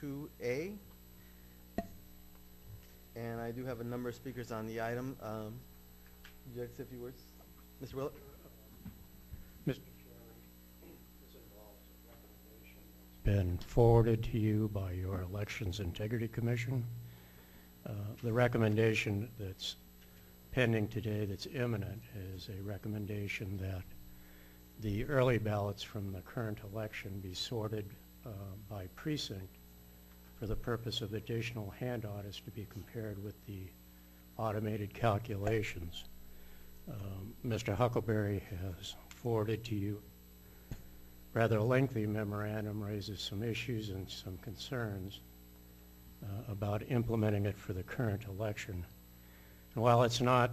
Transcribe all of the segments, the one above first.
2A. And I do have a number of speakers on the item. Would you like to say a few words? Mr. Willett? Mr. Chairman, this involves a recommendation that's been forwarded to you by your Elections Integrity Commission. The recommendation that's pending today that's imminent is a recommendation that the early ballots from the current election be sorted by precinct for the purpose of additional hand audits to be compared with the automated calculations. Mr. Huckelberry has forwarded to you rather a lengthy memorandum, raises some issues and some concerns about implementing it for the current election. And while it's not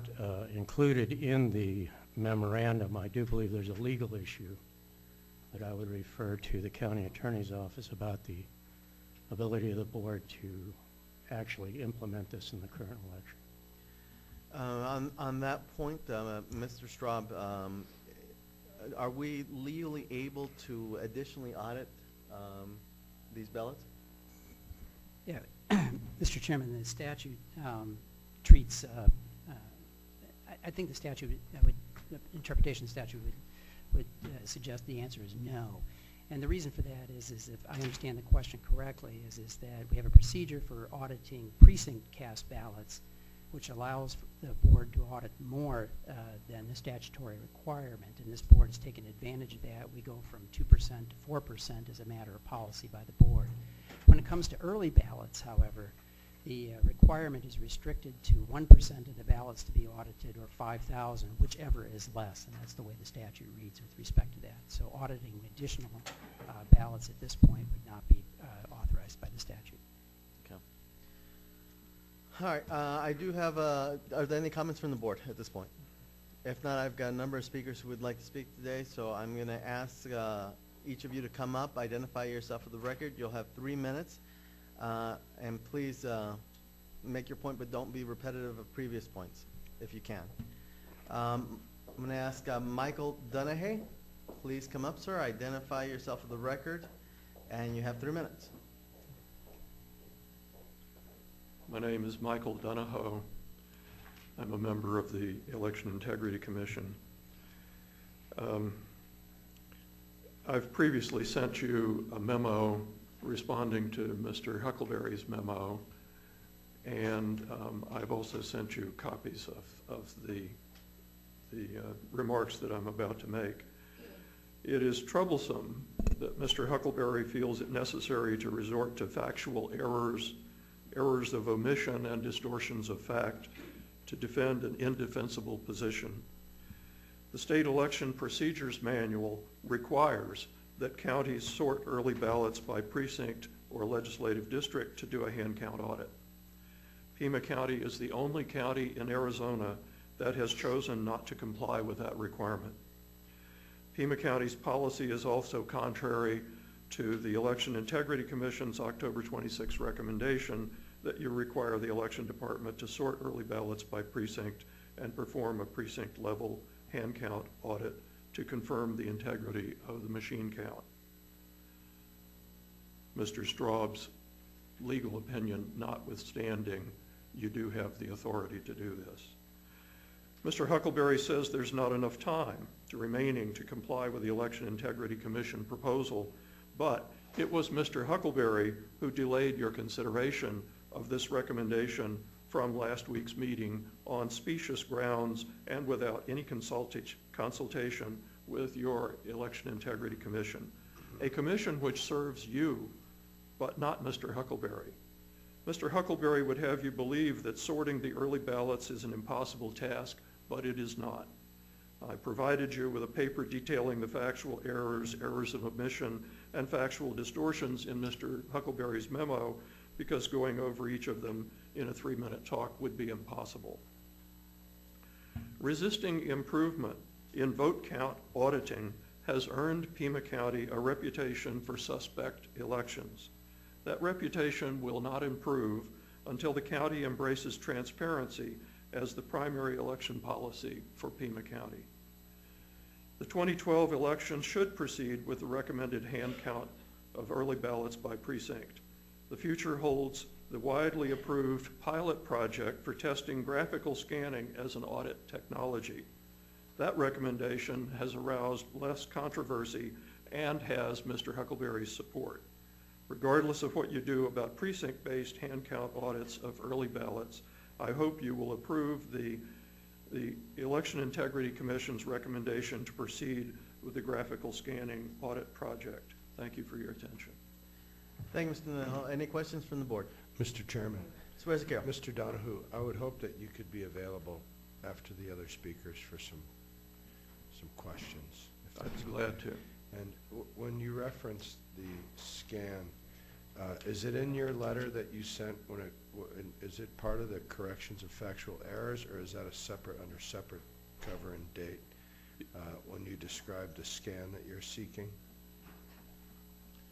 included in the memorandum, I do believe there's a legal issue that I would refer to the county attorney's office about the ability of the board to actually implement this in the current election. On that point, Mr. Straub, are we legally able to additionally audit these ballots? Yeah, Mr. Chairman, the statute treats, I think the statute, the interpretation statute would suggest the answer is no. And the reason for that is if I understand the question correctly, is that we have a procedure for auditing precinct cast ballots, which allows the board to audit more than the statutory requirement. And this board has taken advantage of that. We go from 2% to 4% as a matter of policy by the board. When it comes to early ballots, however, the requirement is restricted to 1% of the ballots to be audited, or 5,000, whichever is less, and that's the way the statute reads with respect to that. So auditing additional ballots at this point would not be authorized by the statute. Okay. All right, I do have, are there any comments from the board at this point? If not, I've got a number of speakers who would like to speak today, so I'm going to ask each of you to come up, identify yourself for the record. You'll have 3 minutes. And please make your point, but don't be repetitive of previous points, if you can. I'm going to ask Michael Duniho. Please come up, sir. Identify yourself for the record, and you have 3 minutes. My name is Michael Duniho. I'm a member of the Election Integrity Commission. I've previously sent you a memo responding to Mr. Huckelberry's memo, and I've also sent you copies of the remarks that I'm about to make. It is troublesome that Mr. Huckelberry feels it necessary to resort to factual errors, errors of omission, and distortions of fact to defend an indefensible position. The State Election Procedures Manual requires that counties sort early ballots by precinct or legislative district to do a hand count audit. Pima County is the only county in Arizona that has chosen not to comply with that requirement. Pima County's policy is also contrary to the Election Integrity Commission's October 26 recommendation that you require the election department to sort early ballots by precinct and perform a precinct level hand count audit to confirm the integrity of the machine count. Mr. Straub's legal opinion notwithstanding, you do have the authority to do this. Mr. Huckelberry says there's not enough time remaining to comply with the Election Integrity Commission proposal, but it was Mr. Huckelberry who delayed your consideration of this recommendation from last week's meeting on specious grounds and without any consultation with your Election Integrity Commission, a commission which serves you, but not Mr. Huckelberry. Mr. Huckelberry would have you believe that sorting the early ballots is an impossible task, but it is not. I provided you with a paper detailing the factual errors, errors of omission, and factual distortions in Mr. Huckelberry's memo, because going over each of them in a 3-minute talk would be impossible. Resisting improvement in vote count auditing has earned Pima County a reputation for suspect elections. That reputation will not improve until the county embraces transparency as the primary election policy for Pima County. The 2012 election should proceed with the recommended hand count of early ballots by precinct. The future holds the widely approved pilot project for testing graphical scanning as an audit technology. That recommendation has aroused less controversy and has Mr. Huckelberry's support. Regardless of what you do about precinct-based hand count audits of early ballots, I hope you will approve the Election Integrity Commission's recommendation to proceed with the graphical scanning audit project. Thank you for your attention. Thank you, Mr. Duniho. Any questions from the board? Mr. Chairman, Supervisor Carroll. Mr. Duniho, I would hope that you could be available after the other speakers for some questions. if I'd that's be okay. glad to. And when you referenced the scan, is it in your letter that you sent is it part of the corrections of factual errors, or is that a separate, under separate cover and date when you describe the scan that you're seeking?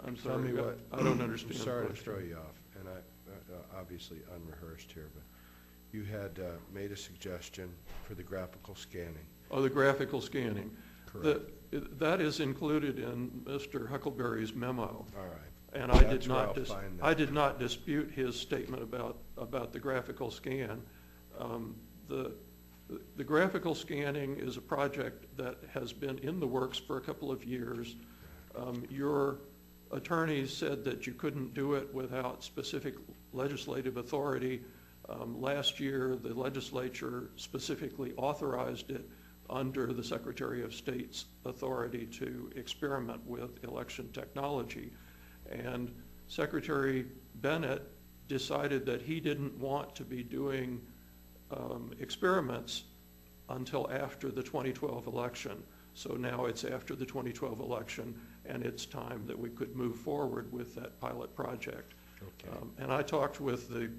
I'm Tell sorry, me what, I don't understand. I'm sorry the to question. throw you off, and obviously unrehearsed here, but you had made a suggestion for the graphical scanning. Oh, the graphical scanning. Correct. That is included in Mr. Huckelberry's memo. All right. And So I that's did where not, I'll find that. I did not dispute his statement about the graphical scan. The graphical scanning is a project that has been in the works for a couple of years. Your attorneys said that you couldn't do it without specific legislative authority. Last year, the legislature specifically authorized it under the Secretary of State's authority to experiment with election technology. And Secretary Bennett decided that he didn't want to be doing experiments until after the 2012 election. So now it's after the 2012 election, and it's time that we could move forward with that pilot project. Okay. And I talked with the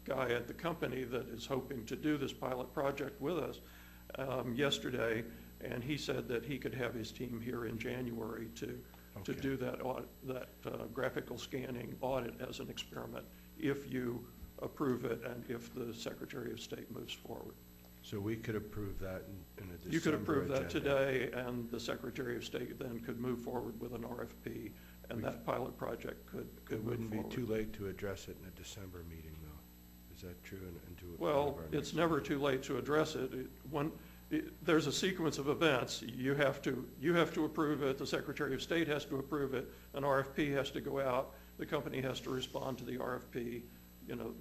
guy at the company that is hoping to do this pilot project with us yesterday, and he said that he could have his team here in January to do that graphical scanning audit as an experiment if you approve it and if the Secretary of State moves forward. So we could approve that in a December You could approve that agenda. today, and the Secretary of State then could move forward with an RFP, and that pilot project could It move wouldn't be forward. too late to address it in a December meeting, though. Is that true? And do it one Well, of our it's next- never too late to address it. There's a sequence of events. You have to approve it, the Secretary of State has to approve it, an RFP has to go out, the company has to respond to the RFP. You know,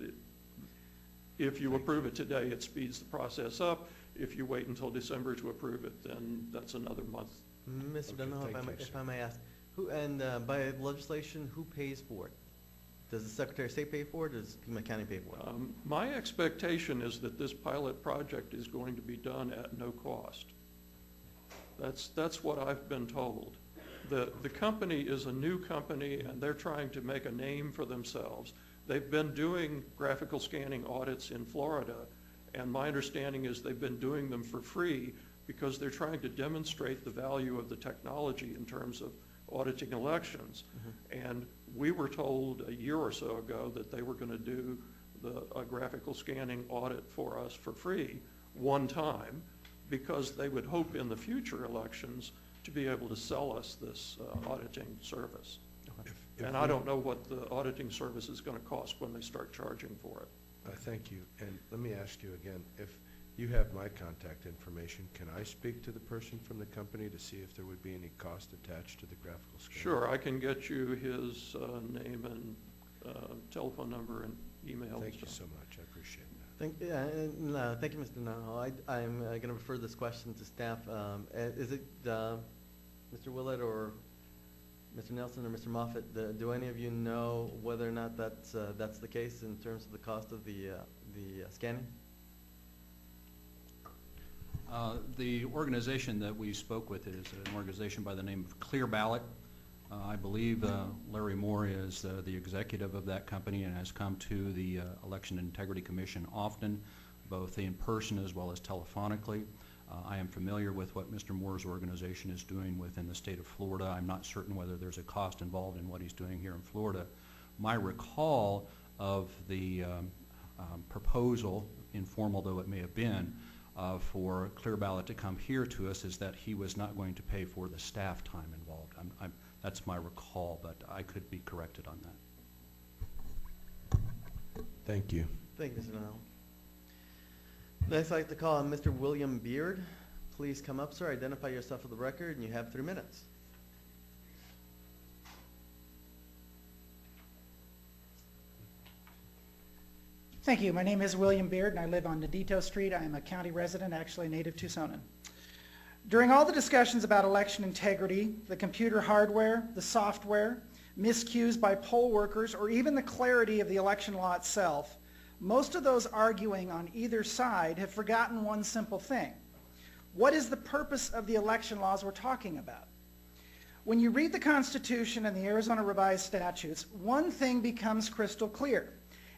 if you approve it today, it speeds the process up. If you wait until December to approve it, then that's another month. Mr. Okay, Duniho, thank you, if sir. I may ask, by legislation, who pays for it? Does the Secretary of State pay for it, or does Pima County pay for it? My expectation is that this pilot project is going to be done at no cost. That's what I've been told. The company is a new company, and they're trying to make a name for themselves. They've been doing graphical scanning audits in Florida, and my understanding is they've been doing them for free because they're trying to demonstrate the value of the technology in terms of auditing elections. Mm-hmm. And we were told a year or so ago that they were going to do a graphical scanning audit for us for free one time, because they would hope in the future elections to be able to sell us this auditing service. If And I we- don't know what the auditing service is going to cost when they start charging for it. Thank you. And let me ask you again, if you have my contact information, can I speak to the person from the company to see if there would be any cost attached to the graphical scanning? Sure, I can get you his name and telephone number and email. and Thank you stuff. so much. I appreciate that. Thank you, Mr. Duniho. I'm going to refer this question to staff. Is it Mr. Willett or Mr. Nelson or Mr. Moffett? Do any of you know whether or not that's the case in terms of the cost of the scanning? The organization that we spoke with is an organization by the name of Clear Ballot. I believe Larry Moore is the executive of that company and has come to the Election Integrity Commission often, both in person as well as telephonically. I am familiar with what Mr. Moore's organization is doing within the state of Florida. I'm not certain whether there's a cost involved in what he's doing here in Florida. My recall of the proposal, informal though it may have been, for Clear Ballot to come here to us is that he was not going to pay for the staff time involved. That's my recall, but I could be corrected on that. Thank you. Thank you, Mr. Donnell. Next, I'd like to call on Mr. William Beard. Please come up, sir. Identify yourself for the record, and you have 3 minutes. Thank you. My name is William Beard, and I live on Nodito Street. I am a county resident, actually a native Tucsonan. During all the discussions about election integrity, the computer hardware, the software, miscues by poll workers, or even the clarity of the election law itself, most of those arguing on either side have forgotten one simple thing. What is the purpose of the election laws we're talking about? When you read the Constitution and the Arizona Revised Statutes, one thing becomes crystal clear.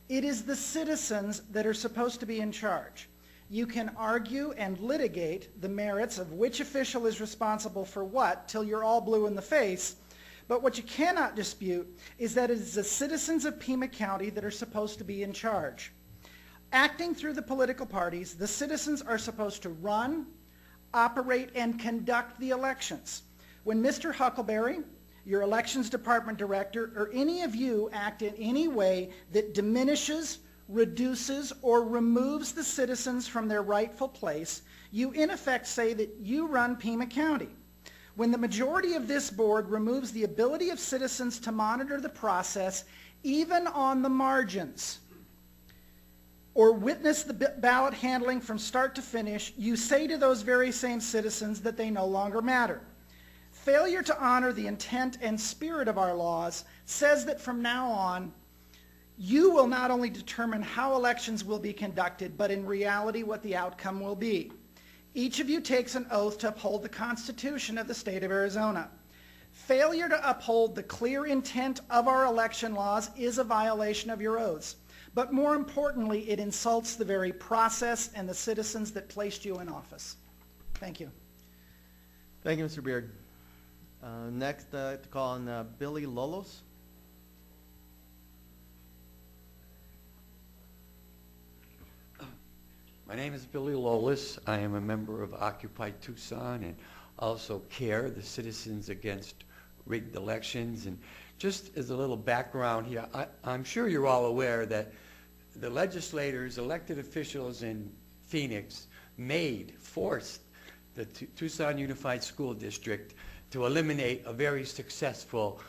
It is the citizens that are supposed to be in charge. You can argue and litigate the merits of which official is responsible for what till you're all blue in the face, but what you cannot dispute is that it is the citizens of Pima County that are supposed to be in charge. Acting through the political parties, the citizens are supposed to run, operate, and conduct the elections. When Mr. Huckelberry, your elections department director, or any of you act in any way that diminishes, reduces, or removes the citizens from their rightful place, you in effect say that you run Pima County. When the majority of this board removes the ability of citizens to monitor the process, even on the margins, or witness the ballot handling from start to finish, you say to those very same citizens that they no longer matter. Failure to honor the intent and spirit of our laws says that from now on, you will not only determine how elections will be conducted, but in reality what the outcome will be. Each of you takes an oath to uphold the Constitution of the state of Arizona. Failure to uphold the clear intent of our election laws is a violation of your oaths. But more importantly, it insults the very process and the citizens that placed you in office. Thank you. Thank you, Mr. Beard. Next, I'd like to call on Billy Lolos. My name is Billy Lolis. I am a member of Occupy Tucson and also CARE, the Citizens Against Rigged Elections. And just as a little background here, I'm sure you're all aware that the legislators, elected officials in Phoenix forced the Tucson Unified School District to eliminate a very successful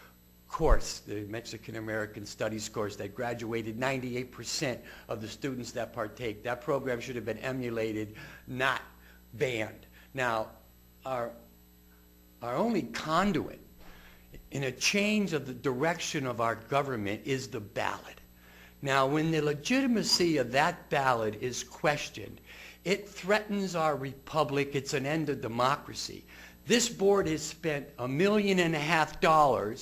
course, the Mexican-American Studies course that graduated 98% of the students that partake. That program should have been emulated, not banned. Now, our only conduit in a change of the direction of our government is the ballot. Now, when the legitimacy of that ballot is questioned, it threatens our republic. It's an end of democracy. This board has spent $1.5 million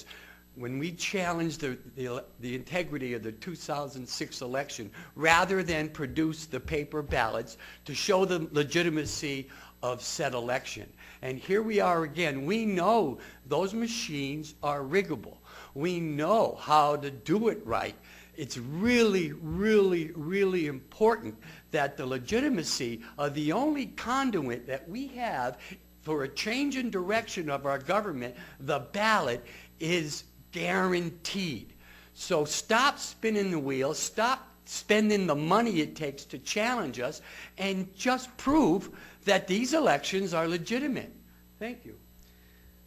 when we challenged the integrity of the 2006 election, rather than produce the paper ballots to show the legitimacy of said election. And here we are again. We know those machines are riggable. We know how to do it right. It's really, really, really important that the legitimacy of the only conduit that we have for a change in direction of our government, the ballot, is guaranteed. So stop spinning the wheel, stop spending the money it takes to challenge us, and just prove that these elections are legitimate. Thank you.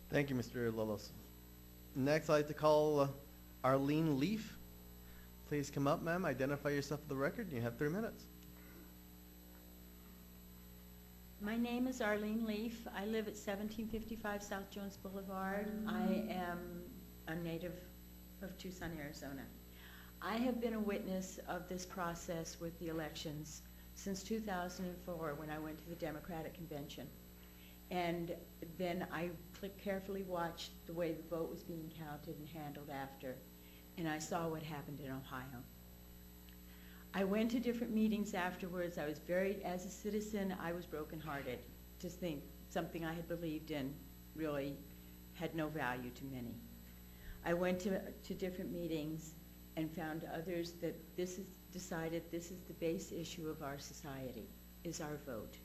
Thank you, Mr. Lolos. Next, I'd like to call Arlene Leaf. Please come up, ma'am. Identify yourself for the record. You have 3 minutes. My name is Arlene Leaf. I live at 1755 South Jones Boulevard. I am a native of Tucson, Arizona. I have been a witness of this process with the elections since 2004 when I went to the Democratic Convention. And then I carefully watched the way the vote was being counted and handled after, and I saw what happened in Ohio. I went to different meetings afterwards. I was as a citizen, I was brokenhearted to think something I had believed in really had no value to many. I went to different meetings and found others that decided this is the base issue of our society, is our vote.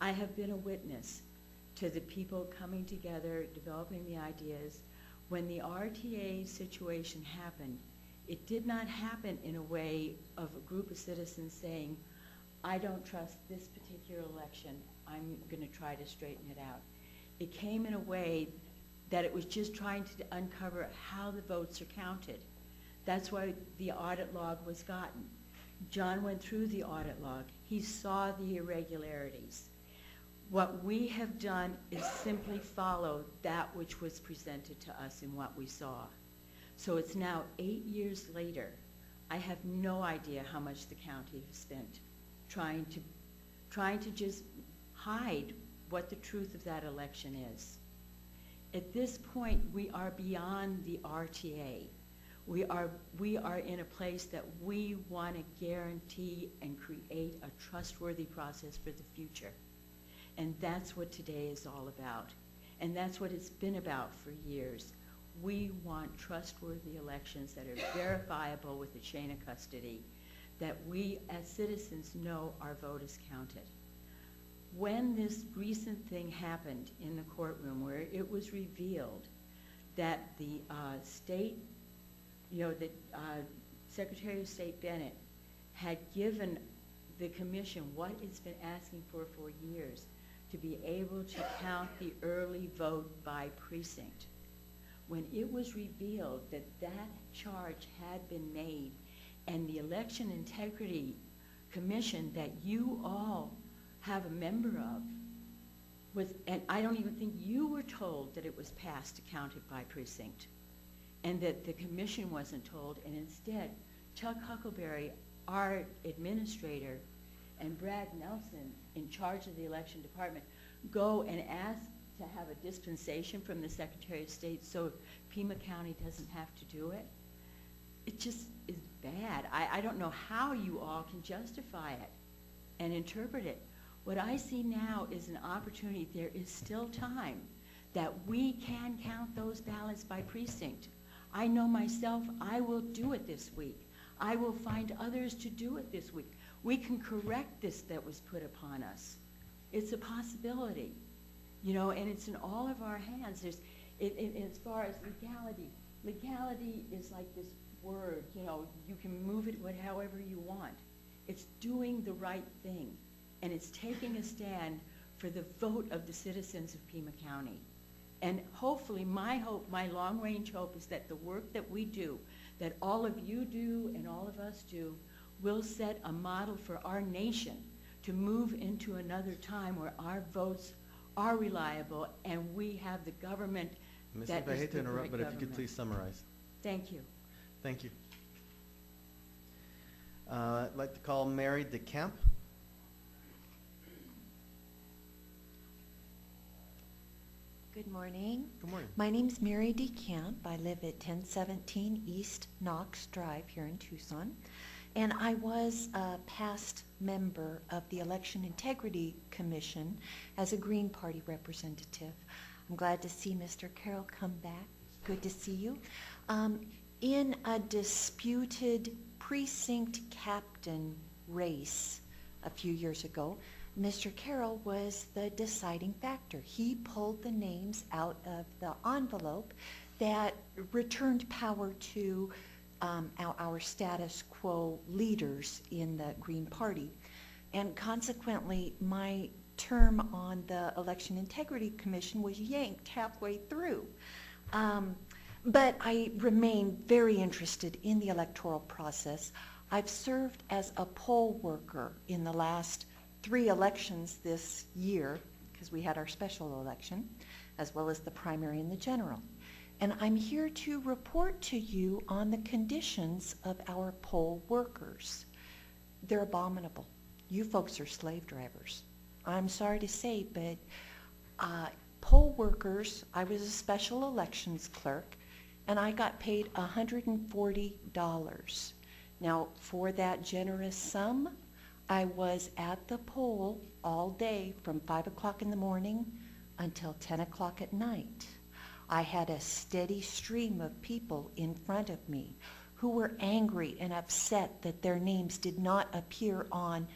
I have been a witness to the people coming together, developing the ideas. When the RTA situation happened, It did not happen in a way of a group of citizens saying, I don't trust this particular election, I'm going to try to straighten it out. It came in a way that it was just trying to uncover how the votes are counted. That's why the audit log was gotten. John went through the audit log. He saw the irregularities. What we have done is simply follow that which was presented to us in what we saw. So it's now 8 years later. I have no idea how much the county has spent trying to just hide what the truth of that election is. At this point, we are beyond the RTA. We are in a place that we want to guarantee and create a trustworthy process for the future. And that's what today is all about. And that's what it's been about for years. We want trustworthy elections that are verifiable with the chain of custody, that we as citizens know our vote is counted. When this recent thing happened in the courtroom where it was revealed that the Secretary of State Bennett had given the commission what it's been asking for years, to be able to count the early vote by precinct. When it was revealed that that charge had been made, and the Election Integrity Commission that you all have a member of was, and I don't even think you were told that it was passed to count it by precinct, and that the commission wasn't told, and instead Chuck Huckelberry, our administrator, and Brad Nelson, in charge of the election department, go and ask to have a dispensation from the Secretary of State so Pima County doesn't have to do it. It just is bad. I don't know how you all can justify it and interpret it. What I see now is an opportunity. There is still time that we can count those ballots by precinct. I know myself, I will do it this week. I will find others to do it this week. We can correct this that was put upon us. It's a possibility, you know, and it's in all of our hands. As far as legality is like this word, you know, you can move it however you want. It's doing the right thing, and it's taking a stand for the vote of the citizens of Pima County. And hopefully, my hope, my long-range hope, is that the work that we do, that all of you do and all of us do, will set a model for our nation to move into another time where our votes are reliable and we have the government Ms. that Eve, I is hate to the interrupt, great but if you could government. please summarize. Thank you. Thank you. I'd like to call Mary DeCamp. Good morning. Good morning. My name's Mary DeCamp. I live at 1017 East Knox Drive here in Tucson. And I was a past member of the Election Integrity Commission as a Green Party representative. I'm glad to see Mr. Carroll come back. Good to see you. In a disputed precinct captain race a few years ago, Mr. Carroll was the deciding factor. He pulled the names out of the envelope that returned power to our status quo leaders in the Green Party. And consequently, my term on the Election Integrity Commission was yanked halfway through. But I remain very interested in the electoral process. I've served as a poll worker in the last 3 elections this year, because we had our special election, as well as the primary and the general. And I'm here to report to you on the conditions of our poll workers. They're abominable. You folks are slave drivers. I'm sorry to say, but poll workers, I was a special elections clerk, and I got paid $140. Now, for that generous sum, I was at the poll all day from 5 o'clock in the morning until 10 o'clock at night. I had a steady stream of people in front of me who were angry and upset that their names did not appear on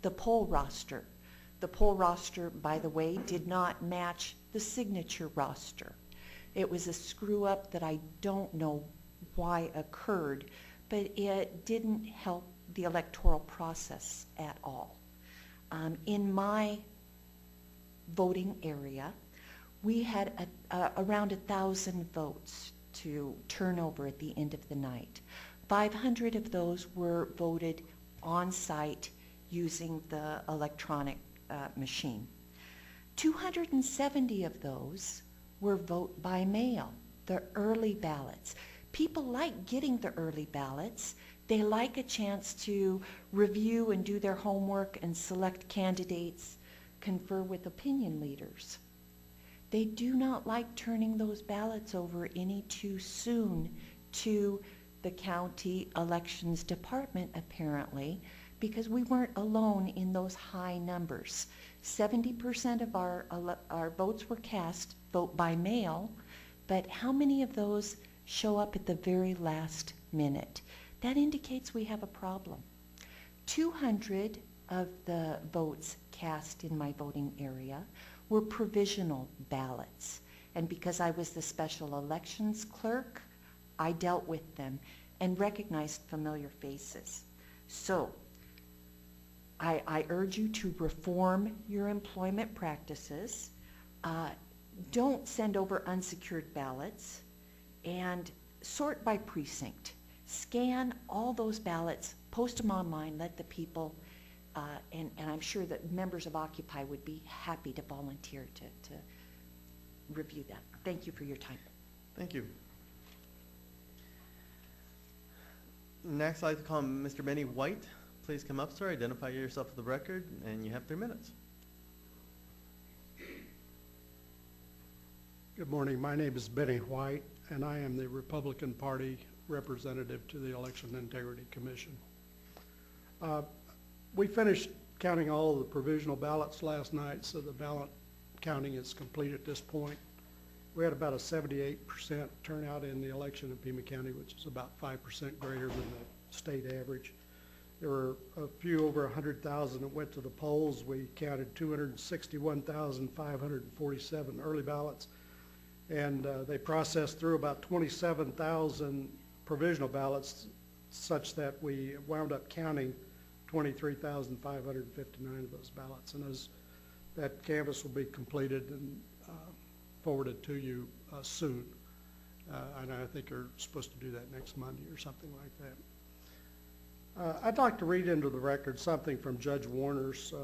the poll roster. The poll roster, by the way, did not match the signature roster. It was a screw-up that I don't know why occurred, but it didn't help the electoral process at all. In my voting area, we had around 1,000 votes to turn over at the end of the night. 500 of those were voted on-site using the electronic machine. 270 of those were vote by mail, the early ballots. People like getting the early ballots. They like a chance to review and do their homework and select candidates, confer with opinion leaders. They do not like turning those ballots over any too soon to the county elections department, apparently, because we weren't alone in those high numbers. 70% of our votes were cast vote by mail, but how many of those show up at the very last minute? That indicates we have a problem. 200 of the votes cast in my voting area were provisional ballots. And because I was the special elections clerk, I dealt with them and recognized familiar faces. So I urge you to reform your employment practices. Don't send over unsecured ballots, and sort by precinct. Scan all those ballots, post them online, let the people, and I'm sure that members of Occupy would be happy to volunteer to review that. Thank you for your time. Thank you. Next, I'd like to call Mr. Benny White. Please come up, sir. Identify yourself for the record, and you have 3 minutes. Good morning. My name is Benny White, and I am the Republican Party representative to the Election Integrity Commission. We finished counting all of the provisional ballots last night, so the ballot counting is complete at this point. We had about a 78% turnout in the election in Pima County, which is about 5% greater than the state average. There were a few over 100,000 that went to the polls. We counted 261,547 early ballots, and they processed through about 27,000 provisional ballots, such that we wound up counting 23,559 of those ballots. And that canvass will be completed and forwarded to you soon. And I think you're supposed to do that next Monday or something like that. I'd like to read into the record something from Judge Warner's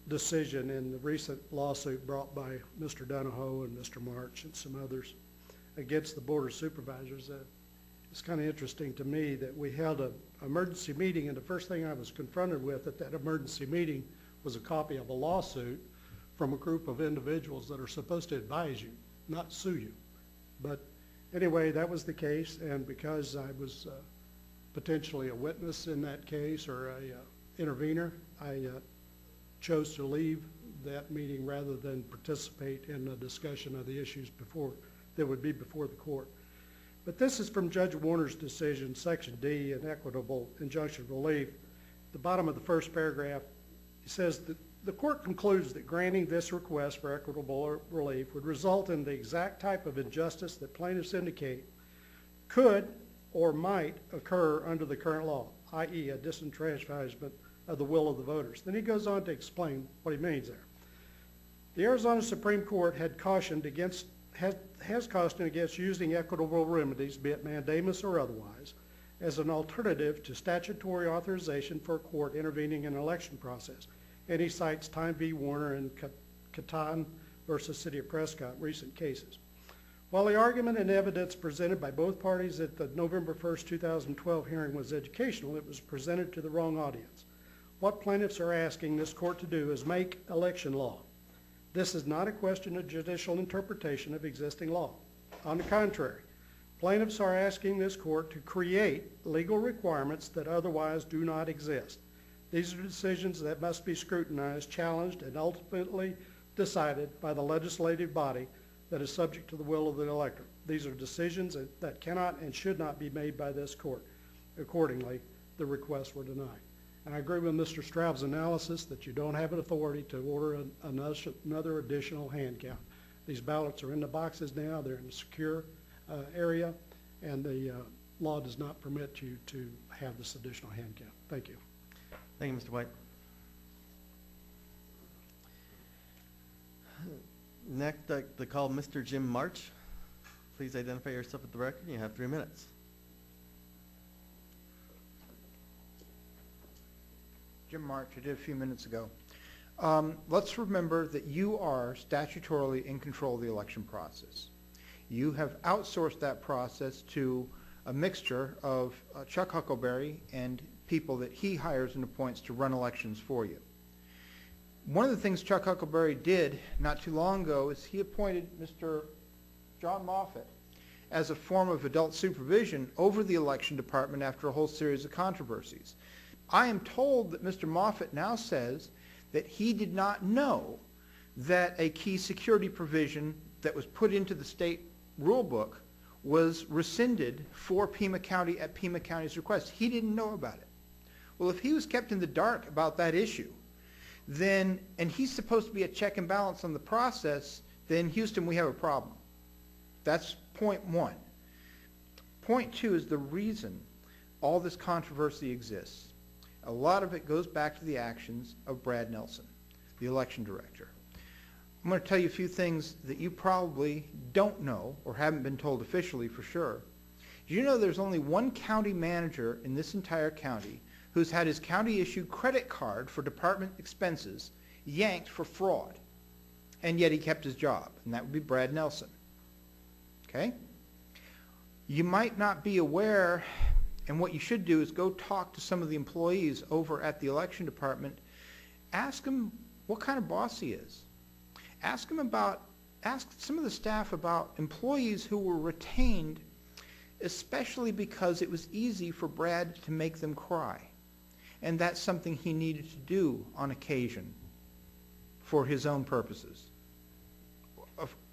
decision in the recent lawsuit brought by Mr. Duniho and Mr. March and some others against the Board of Supervisors. It's kind of interesting to me that we held an emergency meeting, and the first thing I was confronted with at that emergency meeting was a copy of a lawsuit from a group of individuals that are supposed to advise you, not sue you. But anyway, that was the case, and because I was potentially a witness in that case or a intervener, I chose to leave that meeting rather than participate in the discussion of the issues that would be before the court. But this is from Judge Warner's decision, Section D, in equitable injunction relief. At the bottom of the first paragraph, he says that the court concludes that granting this request for equitable relief would result in the exact type of injustice that plaintiffs indicate could or might occur under the current law, i.e. a disenfranchisement of the will of the voters. Then he goes on to explain what he means there. The Arizona Supreme Court has cautioned against using equitable remedies, be it mandamus or otherwise, as an alternative to statutory authorization for a court intervening in an election process. And he cites Time v. Warner and Catan versus City of Prescott, recent cases. While the argument and evidence presented by both parties at the November 1st, 2012 hearing was educational, it was presented to the wrong audience. What plaintiffs are asking this court to do is make election law. This is not a question of judicial interpretation of existing law. On the contrary, plaintiffs are asking this court to create legal requirements that otherwise do not exist. These are decisions that must be scrutinized, challenged, and ultimately decided by the legislative body that is subject to the will of the electorate. These are decisions that cannot and should not be made by this court. Accordingly, the requests were denied. And I agree with Mr. Straub's analysis that you don't have an authority to order another additional hand count. These ballots are in the boxes now. They're in a secure area, and the law does not permit you to have this additional hand count. Thank you. Thank you, Mr. White. Next, I call Mr. Jim March. Please identify yourself at the record. You have 3 minutes. Jim March, I did a few minutes ago. Let's remember that you are statutorily in control of the election process. You have outsourced that process to a mixture of Chuck Huckelberry and people that he hires and appoints to run elections for you. One of the things Chuck Huckelberry did not too long ago is he appointed Mr. John Moffitt as a form of adult supervision over the election department after a whole series of controversies. I am told that Mr. Moffitt now says that he did not know that a key security provision that was put into the state rule book was rescinded for Pima County at Pima County's request. He didn't know about it. Well, if he was kept in the dark about that issue, then, and he's supposed to be a check and balance on the process, then Houston, we have a problem. That's point one. Point two is the reason all this controversy exists. A lot of it goes back to the actions of Brad Nelson, the election director. I'm going to tell you a few things that you probably don't know or haven't been told officially for sure. Do you know there's only one county manager in this entire county who's had his county-issued credit card for department expenses yanked for fraud, and yet he kept his job, and that would be Brad Nelson. Okay? You might not be aware, and what you should do is go talk to some of the employees over at the election department. Ask them what kind of boss he is. Ask some of the staff about employees who were retained, especially because it was easy for Brad to make them cry. And that's something he needed to do on occasion for his own purposes,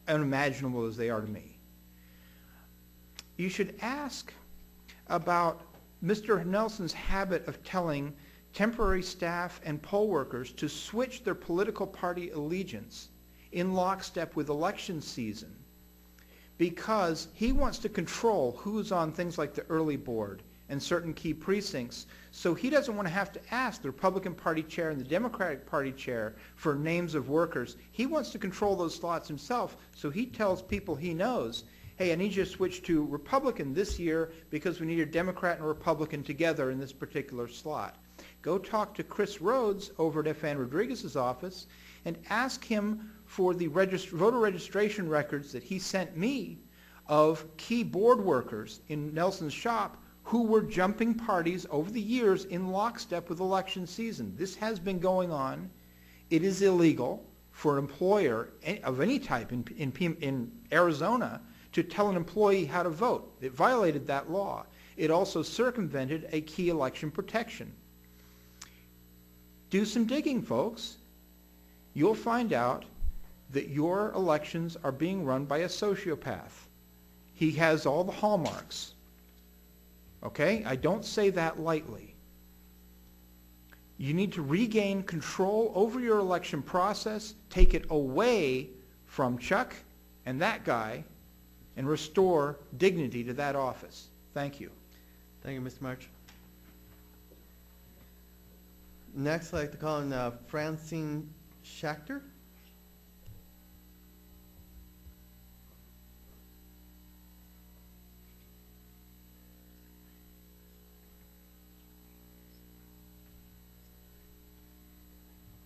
unimaginable as they are to me. You should ask about Mr. Nelson's habit of telling temporary staff and poll workers to switch their political party allegiance in lockstep with election season, because he wants to control who's on things like the early board and certain key precincts, so he doesn't want to have to ask the Republican Party chair and the Democratic Party chair for names of workers. He wants to control those slots himself, so he tells people he knows, hey, I need you to switch to Republican this year because we need a Democrat and a Republican together in this particular slot. Go talk to Chris Rhodes over at F. Ann Rodriguez's office and ask him for the voter registration records that he sent me of key board workers in Nelson's shop who were jumping parties over the years in lockstep with election season. This has been going on. It is illegal for an employer of any type in Arizona to tell an employee how to vote. It violated that law. It also circumvented a key election protection. Do some digging, folks. You'll find out that your elections are being run by a sociopath. He has all the hallmarks. Okay? I don't say that lightly. You need to regain control over your election process, take it away from Chuck and that guy, and restore dignity to that office. Thank you. Thank you, Mr. March. Next, I'd like to call on Francine Schachter.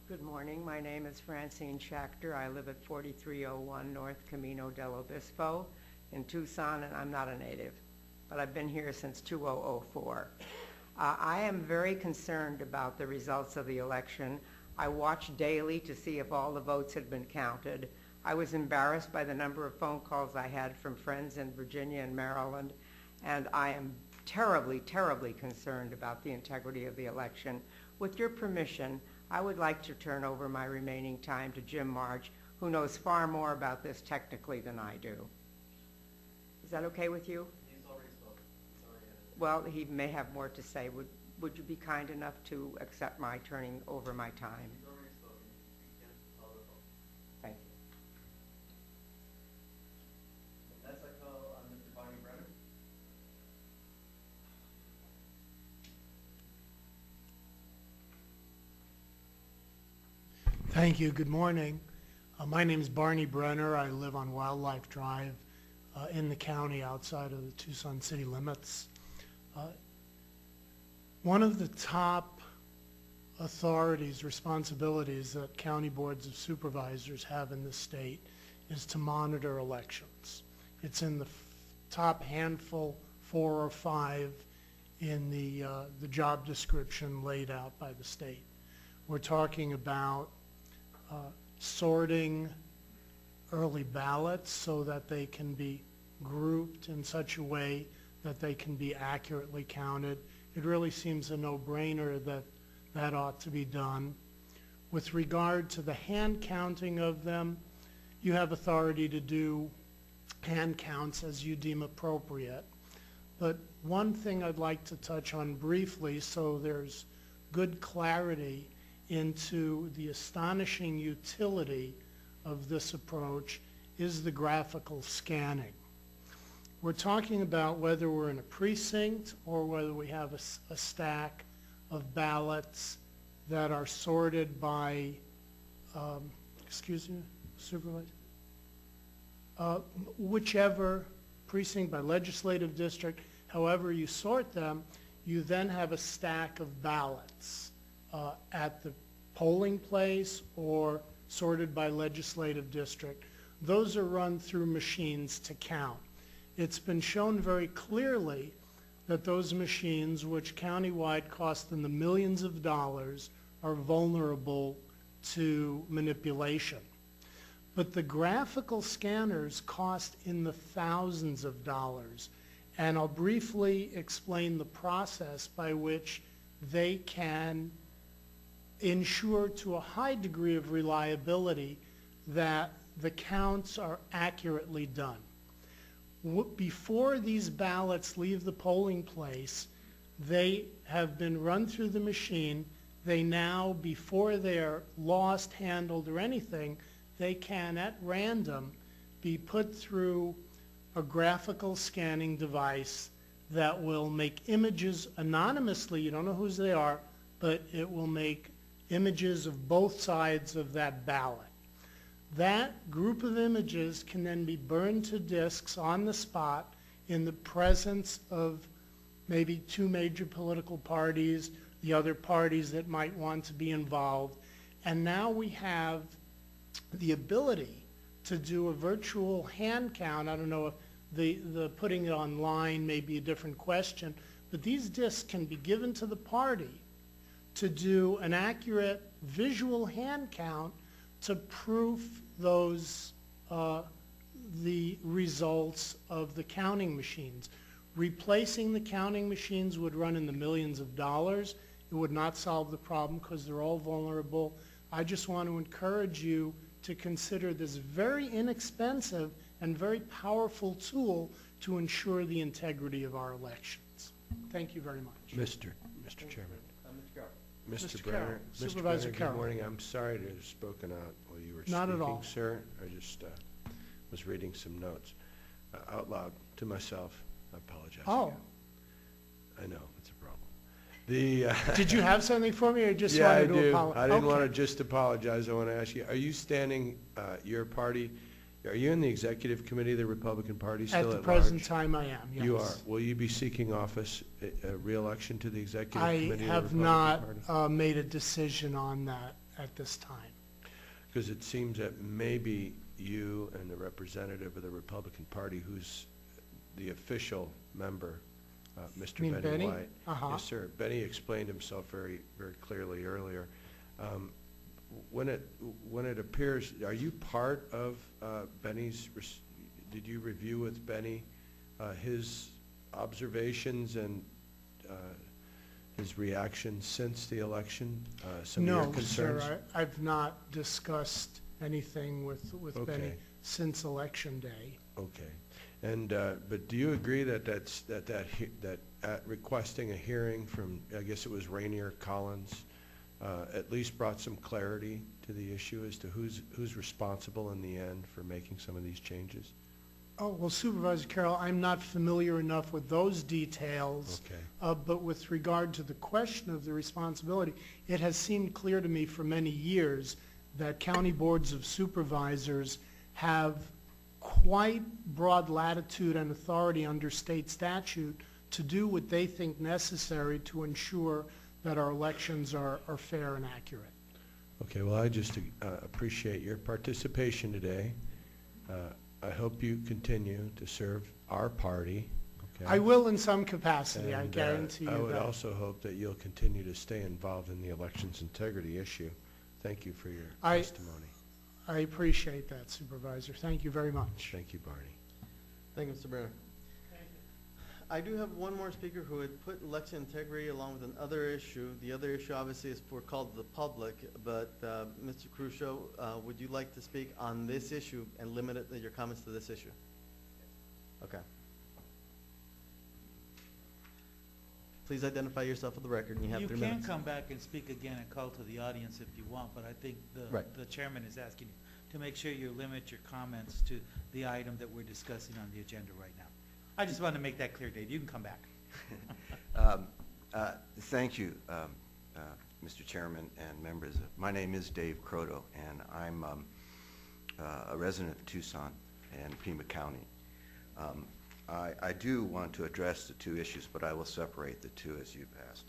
Good morning. My name is Francine Schachter. I live at 4301 North Camino del Obispo in Tucson, and I'm not a native, but I've been here since 2004. I am very concerned about the results of the election. I watch daily to see if all the votes had been counted. I was embarrassed by the number of phone calls I had from friends in Virginia and Maryland, and I am terribly, terribly concerned about the integrity of the election. With your permission, I would like to turn over my remaining time to Jim March, who knows far more about this technically than I do. Is that okay with you? He's already spoken. He's already edited. Well, he may have more to say. Would you be kind enough to accept my turning over my time? He's already spoken. You can call the vote. Thank you. Next, I call on Mr. Bonnie Brenner. Thank you. Good morning. My name is Barney Brenner. I live on Wildlife Drive in the county outside of the Tucson city limits. One of the top authorities, responsibilities that county boards of supervisors have in the state is to monitor elections. It's in the top handful, 4 or 5, in the job description laid out by the state. We're talking about sorting early ballots so that they can be grouped in such a way that they can be accurately counted. It really seems a no-brainer that that ought to be done. With regard to the hand counting of them, you have authority to do hand counts as you deem appropriate. But one thing I'd like to touch on briefly so there's good clarity into the astonishing utility of this approach is the graphical scanning. We're talking about whether we're in a precinct or whether we have a stack of ballots that are sorted by, excuse me, Supervisor? Whichever precinct, by legislative district, however you sort them, you then have a stack of ballots at the polling place or sorted by legislative district. Those are run through machines to count. It's been shown very clearly that those machines, which countywide cost in the millions of dollars, are vulnerable to manipulation. But the graphical scanners cost in the thousands of dollars. And I'll briefly explain the process by which they can ensure to a high degree of reliability that the counts are accurately done. Before these ballots leave the polling place, they have been run through the machine. They now, before they're lost, handled, or anything, they can, at random, be put through a graphical scanning device that will make images anonymously. You don't know whose they are, but it will make images of both sides of that ballot. That group of images can then be burned to disks on the spot in the presence of maybe 2 major political parties, the other parties that might want to be involved. And now we have the ability to do a virtual hand count. I don't know if the putting it online may be a different question, but these disks can be given to the party to do an accurate visual hand count to proof those the results of the counting machines. Replacing the counting machines would run in the millions of dollars. It would not solve the problem because they're all vulnerable. I just want to encourage you to consider this very inexpensive and very powerful tool to ensure the integrity of our elections. Thank you very much. Mr. Chairman. Mr. Carroll. Brenner. Supervisor Mr. Brenner, Carroll. good morning. I'm sorry to have spoken out while you were Not speaking, at all. sir. I just was reading some notes out loud to myself. I apologize. Oh. I know, it's a problem. Did you have something for me or just yeah, wanted I to do. apologize? I didn't want to just apologize. I want to ask you, are you standing, your party, are you in the executive committee of the Republican Party still at large? At the present time, I am, yes. You are. Will you be seeking office, re-election to the executive I committee of the have Republican Party? not made a decision on that at this time. Because it seems that maybe you and the representative of the Republican Party, who's the official member, Mr. You mean Benny? White. Uh-huh. Yes, sir. Benny explained himself very, very clearly earlier. When it appears, are you part of Benny's? Did you review with Benny his observations and his reactions since the election? Some of your No, concerns? sir, I've not discussed anything with Okay. Benny since Election Day. Okay. And, but do you agree that requesting a hearing from, I guess it was Rainier Collins, at least brought some clarity to the issue as to who's responsible in the end for making some of these changes? Oh, well, Supervisor Carroll, I'm not familiar enough with those details. Okay. But with regard to the question of the responsibility, it has seemed clear to me for many years that county boards of supervisors have quite broad latitude and authority under state statute to do what they think necessary to ensure that our elections are fair and accurate. Okay, well, I just appreciate your participation today. I hope you continue to serve our party. Okay? I will in some capacity, I And, guarantee you that. I would also hope that you'll continue to stay involved in the elections integrity issue. Thank you for your testimony. I appreciate that, Supervisor. Thank you very much. Thank you, Barney. Thank you, Mr. Brenner. I do have one more speaker who had put election integrity along with another issue. The other issue obviously is for call to the public, but Mr. Crucio, would you like to speak on this issue and limit your comments to this issue? Okay. Please identify yourself for the record, and you have 3 minutes. You can come back and speak again and call to the audience if you want, but I think the chairman is asking you to make sure you limit your comments to the item that we're discussing on the agenda right now. I just wanted to make that clear, Dave. You can come back. Thank you, Mr. Chairman and members. My name is Dave Croto, and I'm a resident of Tucson and Pima County. I do want to address the 2 issues, but I will separate the 2 as you've asked.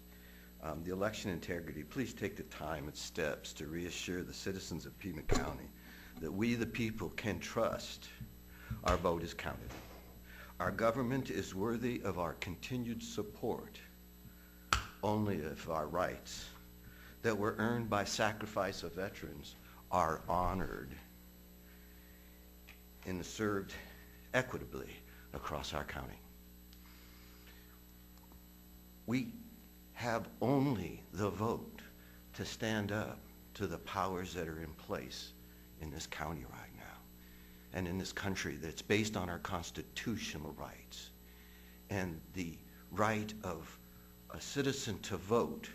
The election integrity, please take the time and steps to reassure the citizens of Pima County that we, the people, can trust our vote is counted. Our government is worthy of our continued support only if our rights that were earned by sacrifice of veterans are honored and served equitably across our county. We have only the vote to stand up to the powers that are in place in this county right now and in this country that's based on our constitutional rights. And the right of a citizen to vote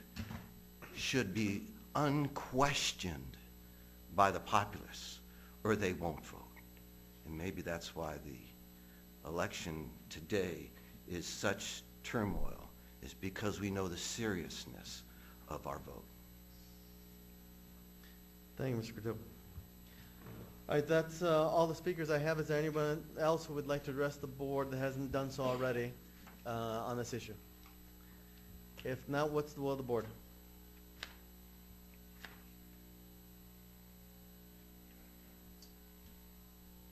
should be unquestioned by the populace, or they won't vote. And maybe that's why the election today is such turmoil, is because we know the seriousness of our vote. Thank you, Mr. Cordoba. All right, that's all the speakers I have. Is there anyone else who would like to address the board that hasn't done so already on this issue? If not, what's the will of the board?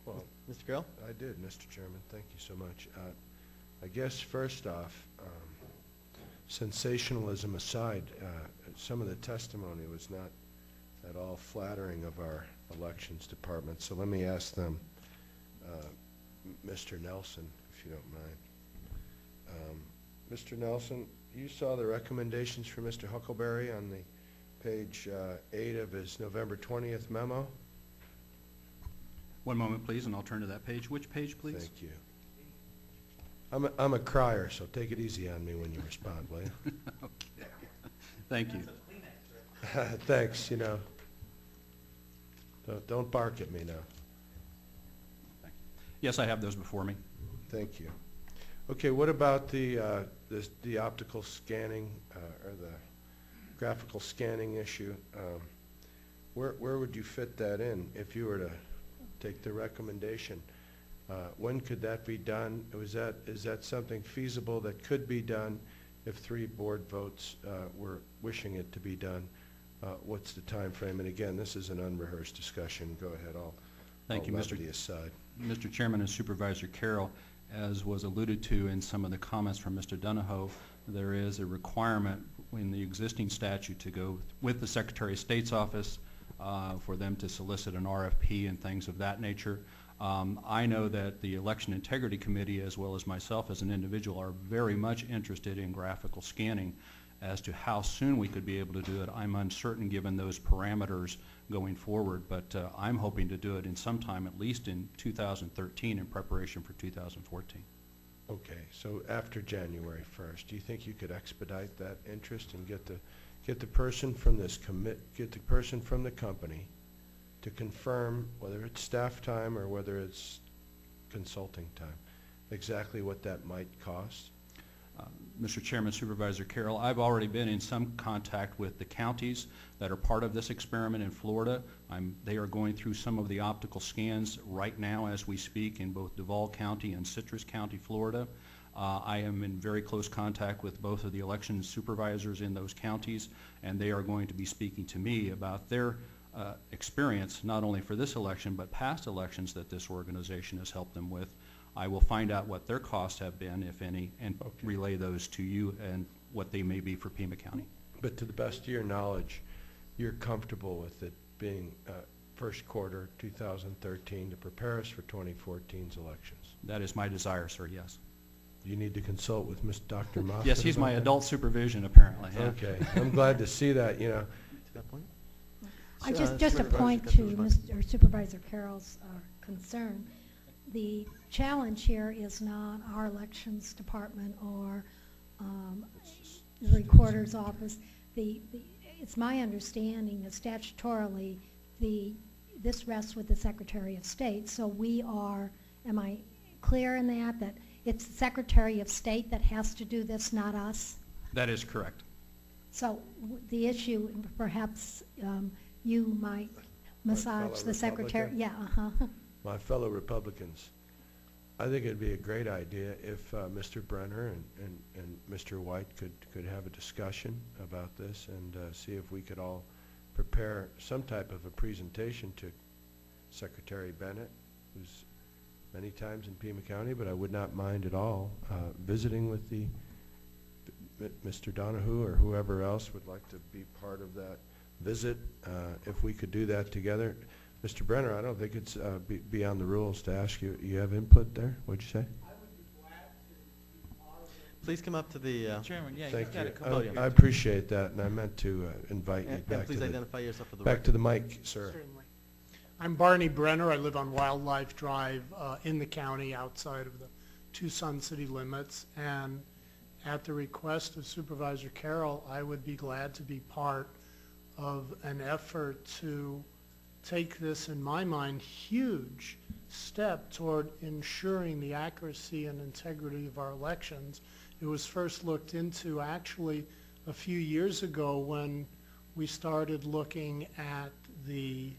Well, Mr. Carroll? I did, Mr. Chairman. Thank you so much. I guess first off, sensationalism aside, some of the testimony was not at all flattering of our elections department. So let me ask them, Mr. Nelson, if you don't mind. Mr. Nelson, you saw the recommendations from Mr. Huckelberry on the page 8 of his November 20th memo? One moment, please, and I'll turn to that page. Which page, please? Thank you. I'm a crier, so take it easy on me when you respond, will you? Okay. Thank you. Thanks, you know. Don't bark at me now. Thank you. Yes, I have those before me. Thank you. Okay, what about the optical scanning or the graphical scanning issue? Where would you fit that in if you were to take the recommendation? When could that be done? Is that something feasible that could be done if 3 board votes were wishing it to be done? What's the time frame? And again, this is an unrehearsed discussion. Go ahead. Thank you, Mr. Aside. Mr. Chairman and Supervisor Carroll, as was alluded to in some of the comments from Mr. Duniho, there is a requirement in the existing statute to go with the Secretary of State's office for them to solicit an RFP and things of that nature. I know that the Election Integrity Committee, as well as myself as an individual, are very much interested in graphical scanning. As to how soon we could be able to do it, I'm uncertain given those parameters going forward, but I'm hoping to do it in some time, at least in 2013, in preparation for 2014. Okay, so after January 1st, do you think you could expedite that interest and get the person from get the person from the company to confirm whether it's staff time or whether it's consulting time, exactly what that might cost? Mr. Chairman, Supervisor Carroll, I've already been in some contact with the counties that are part of this experiment in Florida. They are going through some of the optical scans right now as we speak in both Duval County and Citrus County, Florida. I am in very close contact with both of the election supervisors in those counties, and they are going to be speaking to me about their experience, not only for this election, but past elections that this organization has helped them with. I will find out what their costs have been, if any, and relay those to you and what they may be for Pima County. But to the best of your knowledge, you're comfortable with it being first quarter 2013 to prepare us for 2014's elections? That is my desire, sir, yes. You need to consult with Dr. Moffitt. Yes, he's about my that? adult supervision, apparently. Yeah. Okay, I'm glad to see that, you know. To that point? Just a point to Mr. Supervisor Carroll's concern. The challenge here is not our elections department or the recorder's office. It's my understanding that statutorily this rests with the Secretary of State. So we are, am I clear in that it's the Secretary of State that has to do this, not us? That is correct. So the issue, perhaps you might massage the Secretary. Yeah, My fellow Republicans, I think it'd be a great idea if Mr. Brenner and Mr. White could have a discussion about this and see if we could all prepare some type of a presentation to Secretary Bennett, who's many times in Pima County, but I would not mind at all visiting with Mr. Duniho or whoever else would like to be part of that visit. If we could do that together. Mr. Brenner, I don't think it's beyond the rules to ask you. You have input there? What'd you say? I would be glad to be part of it. Please come up to the Chairman, yeah, Thank you've got to you. come up here. I appreciate that, and I meant to invite you and back please to identify yourself for the back record. to the mic, sir. Certainly. I'm Barney Brenner. I live on Wildlife Drive in the county outside of the Tucson city limits. And at the request of Supervisor Carroll, I would be glad to be part of an effort to take this, in my mind, huge step toward ensuring the accuracy and integrity of our elections. It was first looked into actually a few years ago when we started looking at the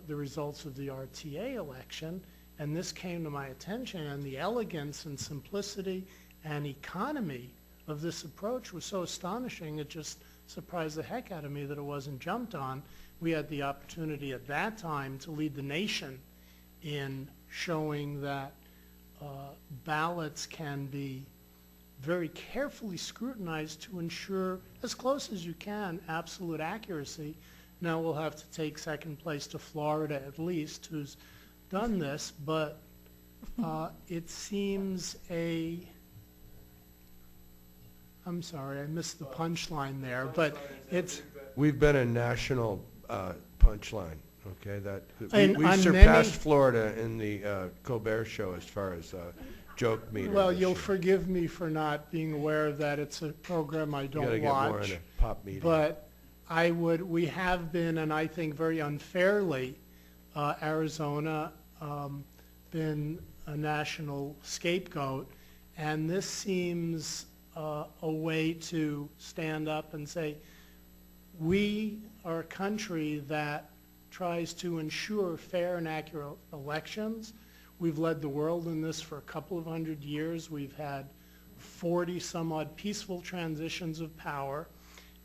results of the RTA election, and this came to my attention, and the elegance and simplicity and economy of this approach was so astonishing it just surprised the heck out of me that it wasn't jumped on. We had the opportunity at that time to lead the nation in showing that ballots can be very carefully scrutinized to ensure, as close as you can, absolute accuracy. Now we'll have to take second place to Florida at least, who's done this, but it seems I'm sorry, I missed the punchline there, but it's... We've been a national punchline, okay? We on surpassed many, Florida in the Colbert Show as far as joke meter. Well, you'll forgive me for not being aware of that. It's a program I don't watch. You gotta get more in a pop meeting. But we have been, and I think very unfairly, Arizona been a national scapegoat, and this seems a way to stand up and say, we are a country that tries to ensure fair and accurate elections. We've led the world in this for a couple of 100 years. We've had 40 some odd peaceful transitions of power,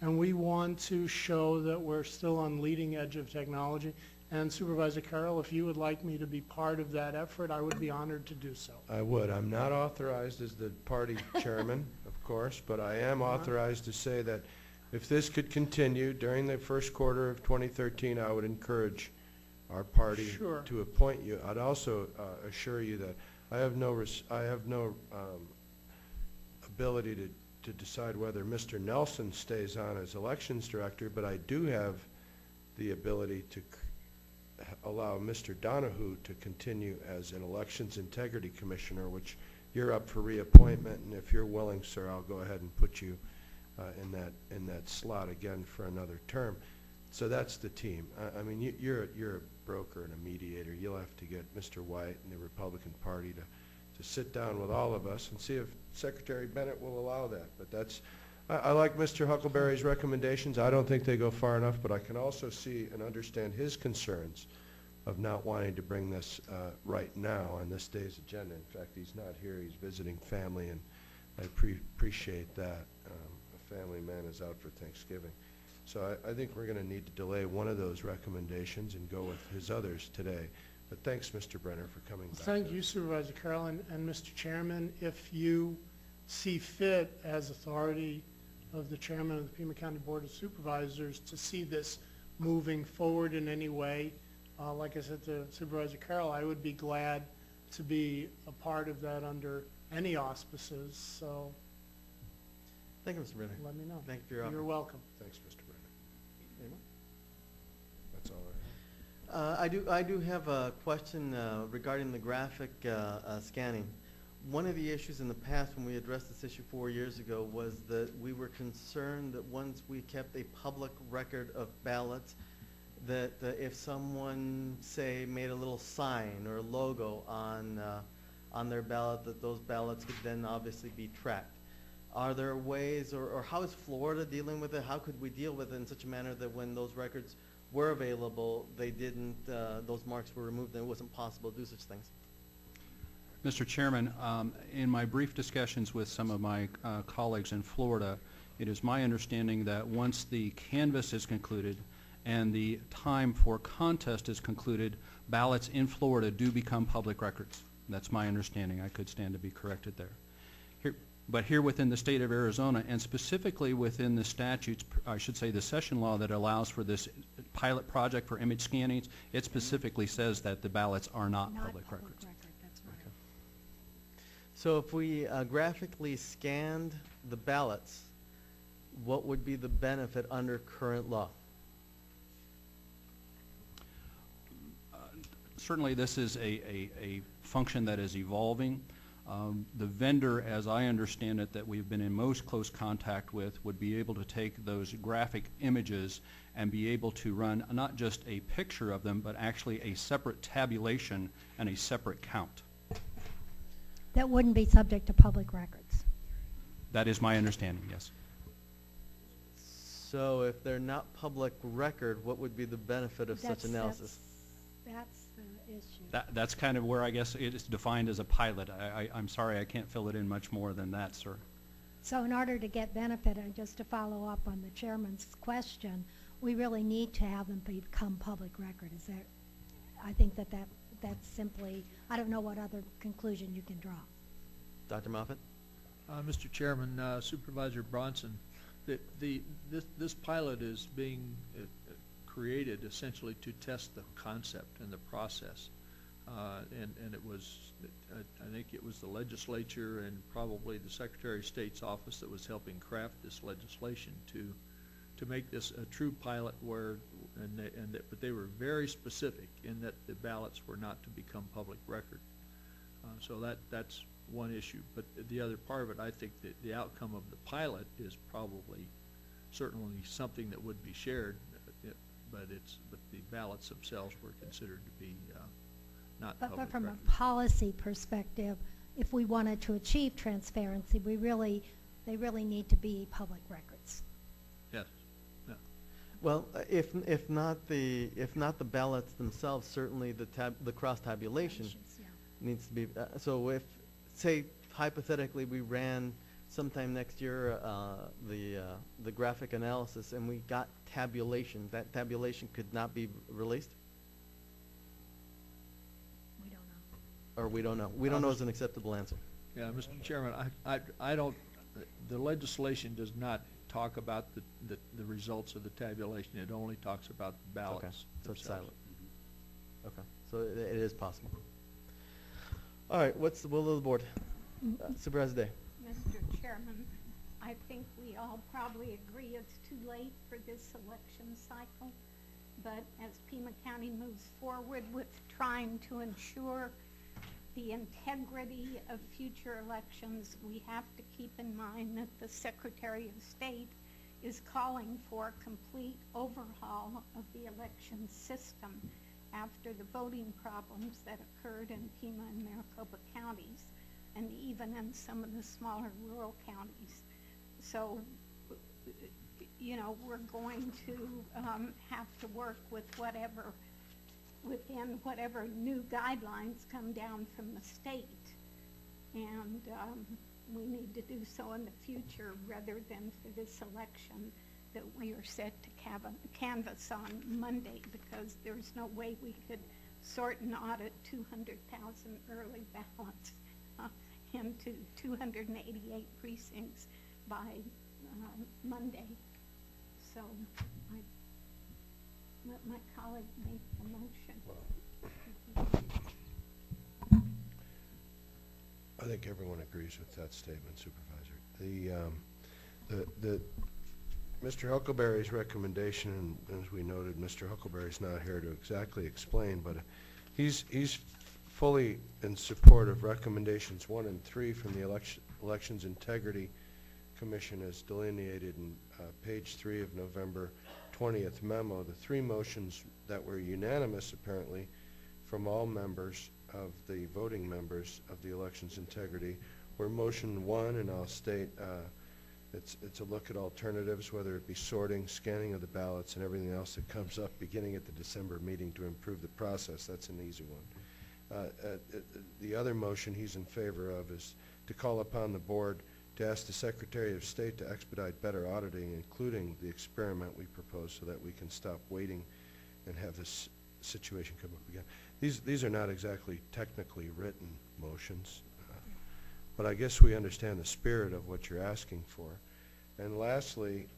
and we want to show that we're still on leading edge of technology. And Supervisor Carroll, if you would like me to be part of that effort, I would be honored to do so. I would. I'm not authorized as the party chairman, of course, but I am authorized to say that if this could continue during the first quarter of 2013, I would encourage our party to appoint you. I'd also assure you that I have no ability to decide whether Mr. Nelson stays on as elections director, but I do have the ability to allow Mr. Duniho to continue as an elections integrity commissioner, which you're up for reappointment, and if you're willing, sir, I'll go ahead and put you in that slot again for another term. So that's the team. I mean, you're a broker and a mediator. You'll have to get Mr. White and the Republican Party to sit down with all of us and see if Secretary Bennett will allow that. But that's, I like Mr. Huckelberry's recommendations. I don't think they go far enough, but I can also see and understand his concerns of not wanting to bring this right now on this day's agenda. In fact, he's not here. He's visiting family, and I appreciate that. A family man is out for Thanksgiving. So I think we're going to need to delay one of those recommendations and go with his others today. But thanks, Mr. Brenner, for coming back. Thank you, Supervisor Carroll, and Mr. Chairman. If you see fit as authority of the chairman of the Pima County Board of Supervisors to see this moving forward in any way, like I said to Supervisor Carroll, I would be glad to be a part of that under any auspices. So Thank you, Mr. Brenner. let me know. Thank you for your offer. You're welcome. Thanks, Mr. Brenner. Anyone? That's all I have. I do have a question regarding the graphic scanning. One of the issues in the past when we addressed this issue 4 years ago was that we were concerned that once we kept a public record of ballots, that if someone, say, made a little sign or a logo on their ballot, that those ballots could then obviously be tracked. Are there ways, or how is Florida dealing with it? How could we deal with it in such a manner that when those records were available, they didn't, those marks were removed and it wasn't possible to do such things? Mr. Chairman, in my brief discussions with some of my colleagues in Florida, it is my understanding that once the canvass is concluded and the time for contest is concluded, ballots in Florida do become public records. That's my understanding. I could stand to be corrected there. But here within the state of Arizona, and specifically within the statutes, I should say the session law that allows for this pilot project for image scannings, it specifically says that the ballots are not public records. That's right. Okay. So if we graphically scanned the ballots, what would be the benefit under current law? Certainly this is a function that is evolving. The vendor, as I understand it, that we've been in most close contact with would be able to take those graphic images and be able to run not just a picture of them, but actually a separate tabulation and a separate count. That wouldn't be subject to public records. That is my understanding, yes. So if they're not public record, what would be the benefit of such analysis? That's the issue. That's kind of where I guess it is defined as a pilot. I'm sorry, I can't fill it in much more than that, sir. So in order to get benefit, and just to follow up on the chairman's question, we really need to have them become public record. Is that? I think that's simply, I don't know what other conclusion you can draw. Dr. Moffitt? Mr. Chairman, Supervisor Bronson, this pilot is being created essentially to test the concept and the process. And it was, I think it was the legislature and probably the Secretary of State's office that was helping craft this legislation to make this a true pilot but they were very specific in that the ballots were not to become public record. So that's one issue. But the other part of it, I think that the outcome of the pilot is probably certainly something that would be shared, but the ballots themselves were considered to be not public But from record. a policy perspective, if we wanted to achieve transparency, they really need to be public records. Yes. Yeah. Well, if not the ballots themselves, certainly the cross tabulation Yeah. needs to be. So if, say, hypothetically, we ran sometime next year the graphic analysis and we got tabulation, that tabulation could not be released? We don't know. Or we don't know. We don't know is an acceptable answer. Yeah, Mr. Chairman, I don't, the legislation does not talk about the results of the tabulation. It only talks about the ballots. Okay, so it's themselves. silent. Okay, so it is possible. All right, what's the will of the board? Supervisor Day. Mr. Chairman, I think we all probably agree it's too late for this election cycle, but as Pima County moves forward with trying to ensure the integrity of future elections, we have to keep in mind that the Secretary of State is calling for a complete overhaul of the election system after the voting problems that occurred in Pima and Maricopa counties. and even in some of the smaller rural counties. So, you know, we're going to have to work with within whatever new guidelines come down from the state. And we need to do so in the future rather than for this election that we are set to canvass on Monday, because there's no way we could sort and audit 200,000 early ballots into 288 precincts by Monday. So I let my colleague make the motion. I think everyone agrees with that statement, Supervisor. Mr. Huckelberry's recommendation, and as we noted, Mr. Huckelberry's not here to exactly explain, but he's fully in support of recommendations 1 and 3 from the Elections Integrity Commission as delineated in page 3 of November 20th memo. The 3 motions that were unanimous, apparently, from all members of the voting members of the Elections Integrity were motion 1, and I'll state it's a look at alternatives, whether it be sorting, scanning of the ballots, and everything else that comes up beginning at the December meeting to improve the process. That's an easy one. The other motion he's in favor of is to call upon the board to ask the Secretary of State to expedite better auditing, including the experiment we propose, so that we can stop waiting and have this situation come up again. These are not exactly technically written motions, but I guess we understand the spirit of what you're asking for. And lastly,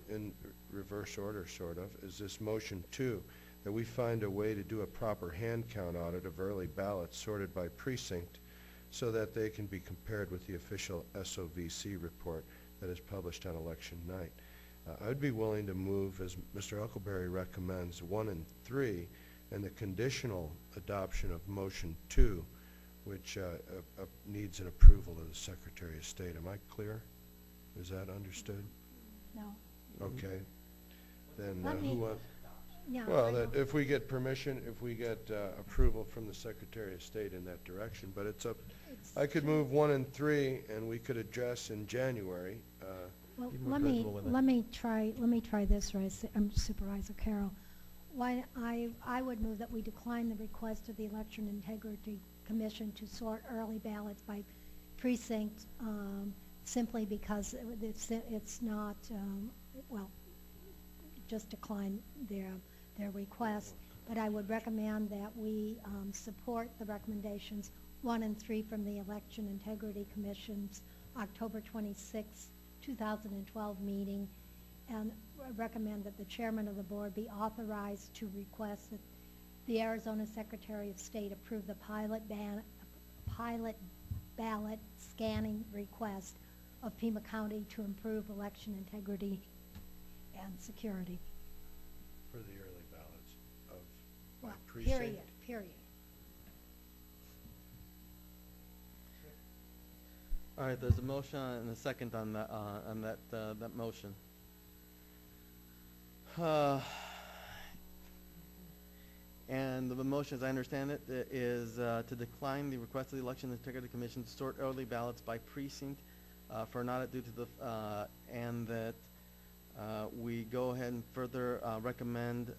in reverse order sort of, is this motion 2, that we find a way to do a proper hand count audit of early ballots sorted by precinct so that they can be compared with the official SOVC report that is published on election night. I'd be willing to move, as Mr. Huckelberry recommends, 1 and 3, and the conditional adoption of motion 2, which needs an approval of the Secretary of State. Am I clear? Is that understood? No. Okay. Then Let me- who wants? Yeah. Well, that if we get permission, if we get approval from the Secretary of State in that direction, but it's up. I could move 1 and 3, and we could address in January. Well, let me try this, right, Supervisor Carroll. Why I would move that we decline the request of the Election Integrity Commission to sort early ballots by precinct, simply because it's not well, just decline their request. But I would recommend that we support the recommendations 1 and 3 from the Election Integrity Commission's October 26, 2012 meeting, and recommend that the chairman of the board be authorized to request that the Arizona Secretary of State approve the pilot ballot scanning request of Pima County to improve election integrity and security. For the early ballots of precinct? Period. All right, there's a motion and a second on that motion. And the motion, as I understand it, is to decline the request of the Election Integrity Commission to sort early ballots by precinct for an audit due to the and that we go ahead and further recommend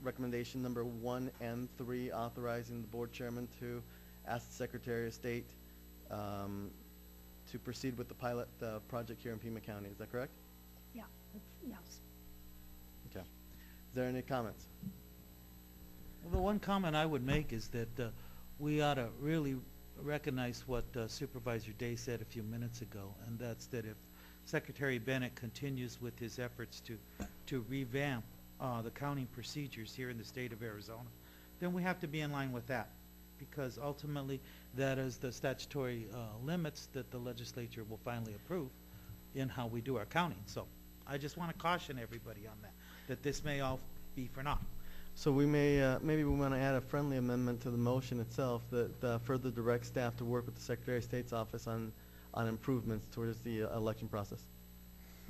recommendation number 1 and 3, authorizing the board chairman to ask the Secretary of State to proceed with the pilot project here in Pima County. Is that correct? Yeah. Yes. Okay. Is there any comments? Well, the one comment I would make is that we ought to really recognize what Supervisor Day said a few minutes ago, and that's that if Secretary Bennett continues with his efforts to revamp the counting procedures here in the state of Arizona, then we have to be in line with that, because ultimately that is the statutory limits that the legislature will finally approve in how we do our counting. So I just want to caution everybody on that this may all be for naught. So we may, maybe we want to add a friendly amendment to the motion itself that further directs staff to work with the Secretary of State's office on improvements towards the election process.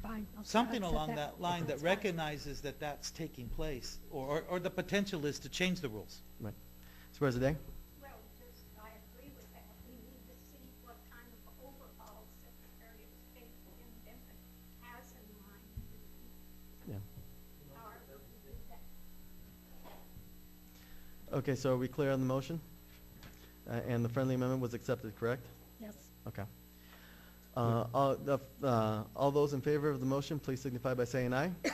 Fine. Something along that line that recognizes that that's taking place, or the potential is to change the rules. Right. Supervisor Day? Well, I agree with that, Okay, so are we clear on the motion? And the friendly amendment was accepted, correct? Yes. Okay. All those in favor of the motion, please signify by saying aye. Aye.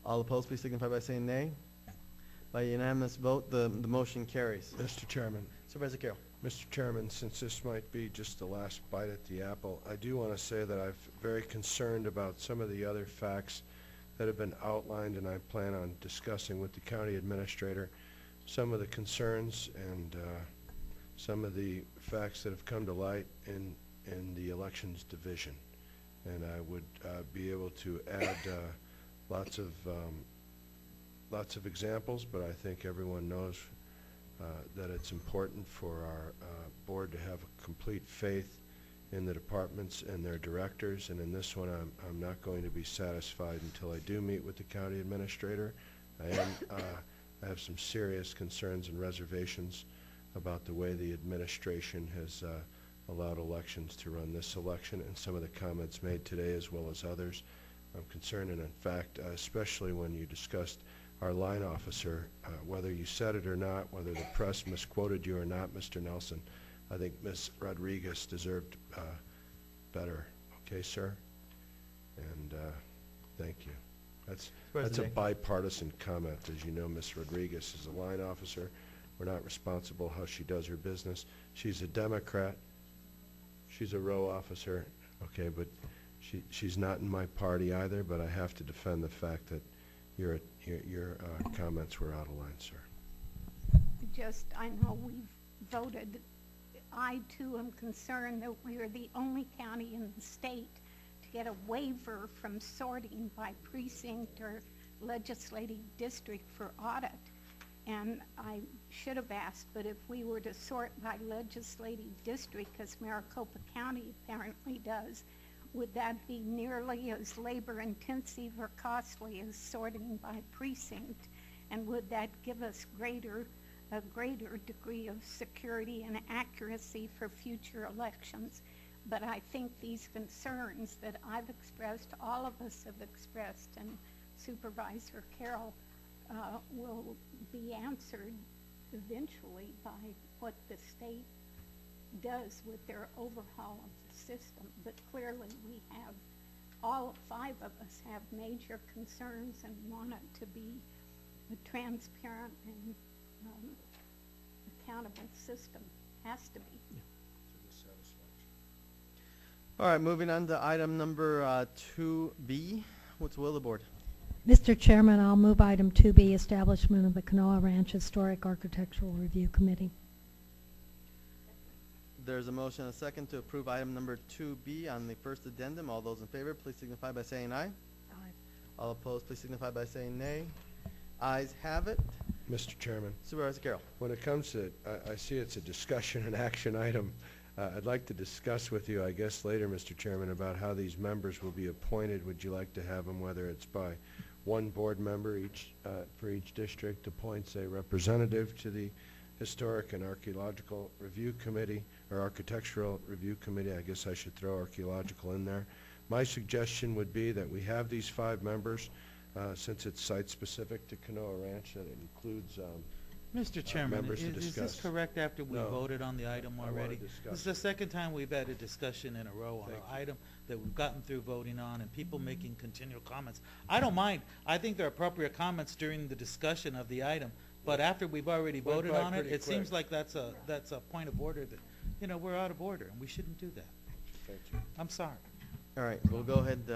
All opposed, please signify by saying nay. By unanimous vote, the motion carries. Mr. Chairman. Supervisor Carroll. Mr. Chairman, since this might be just the last bite at the apple, I do want to say that I'm very concerned about some of the other facts that have been outlined, and I plan on discussing with the county administrator some of the concerns and some of the facts that have come to light in the elections division. And I would be able to add lots of examples, but I think everyone knows that it's important for our board to have complete faith in the departments and their directors, and in this one I'm not going to be satisfied until I do meet with the county administrator. I have some serious concerns and reservations about the way the administration has allowed elections to run this election, and some of the comments made today as well as others. I'm concerned, and in fact, especially when you discussed our line officer, whether you said it or not, whether the press misquoted you or not, Mr. Nelson, I think Ms. Rodriguez deserved better. Okay, sir? And thank you. That's a bipartisan comment. As you know, Ms. Rodriguez is a line officer. We're not responsible how she does her business. She's a Democrat. She's a row officer. Okay, but she's not in my party either, but I have to defend the fact that your comments were out of line, sir. I know we've voted. I, too, am concerned that we are the only county in the state to get a waiver from sorting by precinct or legislative district for audit. And I should have asked, but if we were to sort by legislative district, as Maricopa County apparently does, would that be nearly as labor-intensive or costly as sorting by precinct? And would that give us a greater degree of security and accuracy for future elections? But I think these concerns that I've expressed, all of us have expressed, and Supervisor Carroll will be answered eventually by what the state does with their overhaul of the system. But clearly we have, all 5 of us have major concerns and want it to be a transparent and accountable system. Has to be. Yeah. All right, moving on to item number 2B. What's the will of the board? Mr. Chairman, I'll move item 2B, establishment of the Canoa Ranch Historic Architectural Review Committee. There's a motion and a second to approve item number 2B on the first addendum. All those in favor, please signify by saying aye. Aye. All opposed, please signify by saying nay. Ayes have it. Mr. Chairman. Supervisor Carroll. When it comes to, I see it's a discussion and action item. I'd like to discuss with you, I guess later, Mr. Chairman, about how these members will be appointed. Would you like to have them, whether it's by one board member for each district appoints a representative to the Historic and Archaeological Review Committee, or Architectural Review Committee? I guess I should throw archaeological in there. My suggestion would be that we have these 5 members, since it's site-specific to Canoa Ranch, that it includes Mr. Chairman, members to is discuss. this correct after we No. voted on the item I wanna already? discuss This is the second time we've had a discussion in a row on an Thank you. item that we've gotten through voting on and people making continual comments. I don't mind. I think they're appropriate comments during the discussion of the item. But after we've already Went voted by on it, pretty it seems quick. like that's a point of order that, we're out of order and we shouldn't do that. Thank you. I'm sorry. All right, we'll go ahead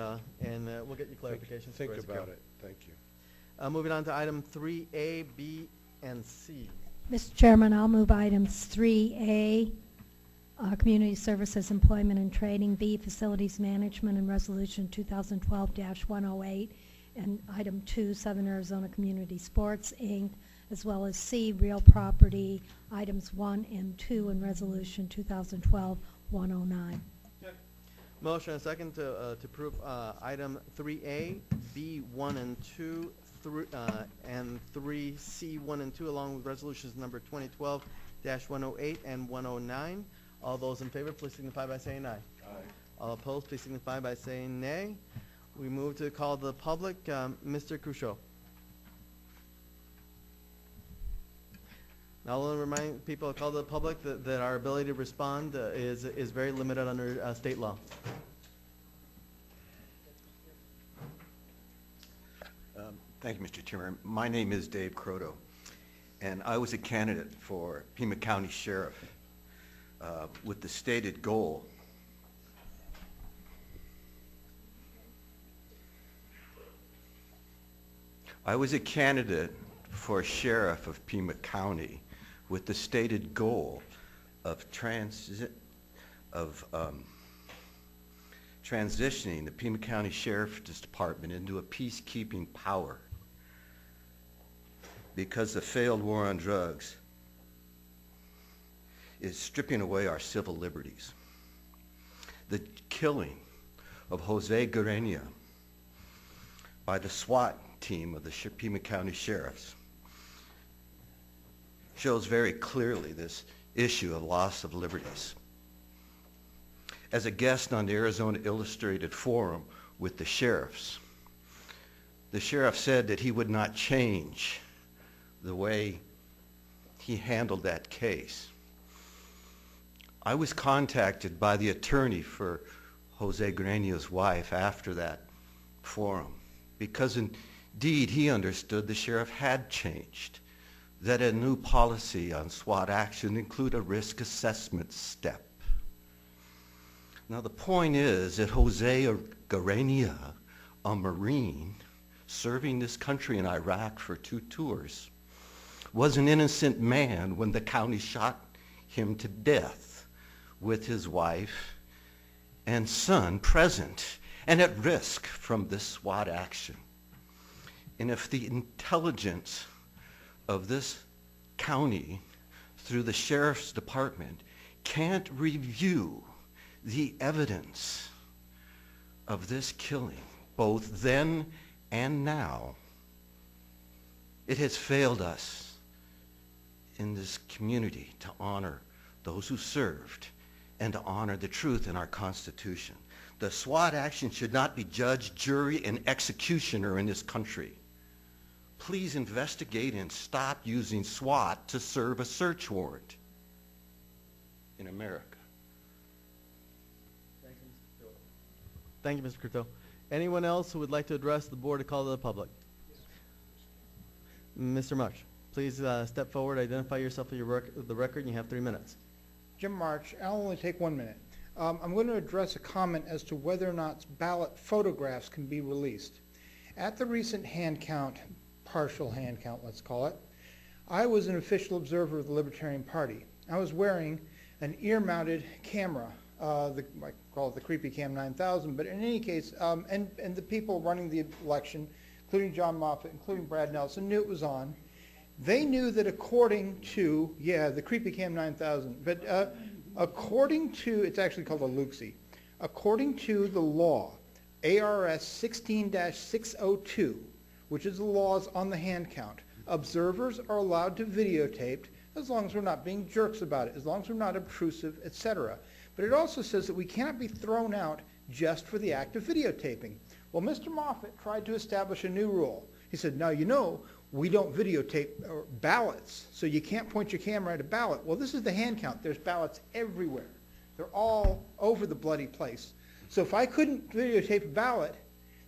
and we'll get you clarification. Think Supervisor about Carroll. it. Thank you. Moving on to item 3A, B, and C. Mr. Chairman, I'll move items 3A, Community Services, Employment and Training, B, Facilities Management, and Resolution 2012-108, and item 2, Southern Arizona Community Sports, Inc., as well as C, Real Property, items 1 and 2, and Resolution 2012-109. Motion and a second to approve item 3A, B, 1 and 2, and 3C, 1 and 2, along with resolutions number 2012-108 and 109. All those in favor, please signify by saying aye. Aye. All opposed, please signify by saying nay. We move to call the public. Mr. Cruchot. I'll remind people, call the public, that our ability to respond is very limited under state law. Thank you, Mr. Chairman. My name is Dave Croto, and I was a candidate for Pima County Sheriff with the stated goal I was a candidate for sheriff of Pima County with the stated goal of transitioning the Pima County Sheriff's Department into a peacekeeping power, because the failed war on drugs is stripping away our civil liberties. The killing of Jose Guarenia by the SWAT team of the Pima County Sheriffs shows very clearly this issue of loss of liberties. As a guest on the Arizona Illustrated Forum with the sheriff said that he would not change the way he handled that case. I was contacted by the attorney for Jose Guarenia's wife after that forum, because indeed he understood the sheriff had changed, that a new policy on SWAT action include a risk assessment step. Now the point is that Jose Guarenia, a Marine serving this country in Iraq for 2 tours, was an innocent man when the county shot him to death with his wife and son present and at risk from this SWAT action. And if the intelligence of this county through the sheriff's department can't review the evidence of this killing, both then and now, it has failed us in this community to honor those who served and to honor the truth in our Constitution. The SWAT action should not be judge, jury, and executioner in this country. Please investigate and stop using SWAT to serve a search warrant in America. Thank you, Mr. Curto. Anyone else who would like to address the board or call to the public? Mr. March, please step forward, identify yourself for the record, and you have 3 minutes. Jim March, I'll only take 1 minute. I'm going to address a comment as to whether or not ballot photographs can be released. At the recent hand count, partial hand count, let's call it, I was an official observer of the Libertarian Party. I was wearing an ear-mounted camera, I call it the Creepy Cam 9000, but in any case, and the people running the election, including John Moffitt, including Brad Nelson, knew it was on. They knew that according to, the Creepy Cam 9000, but according to, it's actually called a Luxie, according to the law, ARS 16-602, which is the laws on the hand count, observers are allowed to videotape as long as we're not being jerks about it, as long as we're not obtrusive, etc. But it also says that we cannot be thrown out just for the act of videotaping. Well, Mr. Moffitt tried to establish a new rule. He said, now you know, we don't videotape ballots, so you can't point your camera at a ballot. Well, this is the hand count. There's ballots everywhere. They're all over the bloody place. So if I couldn't videotape a ballot,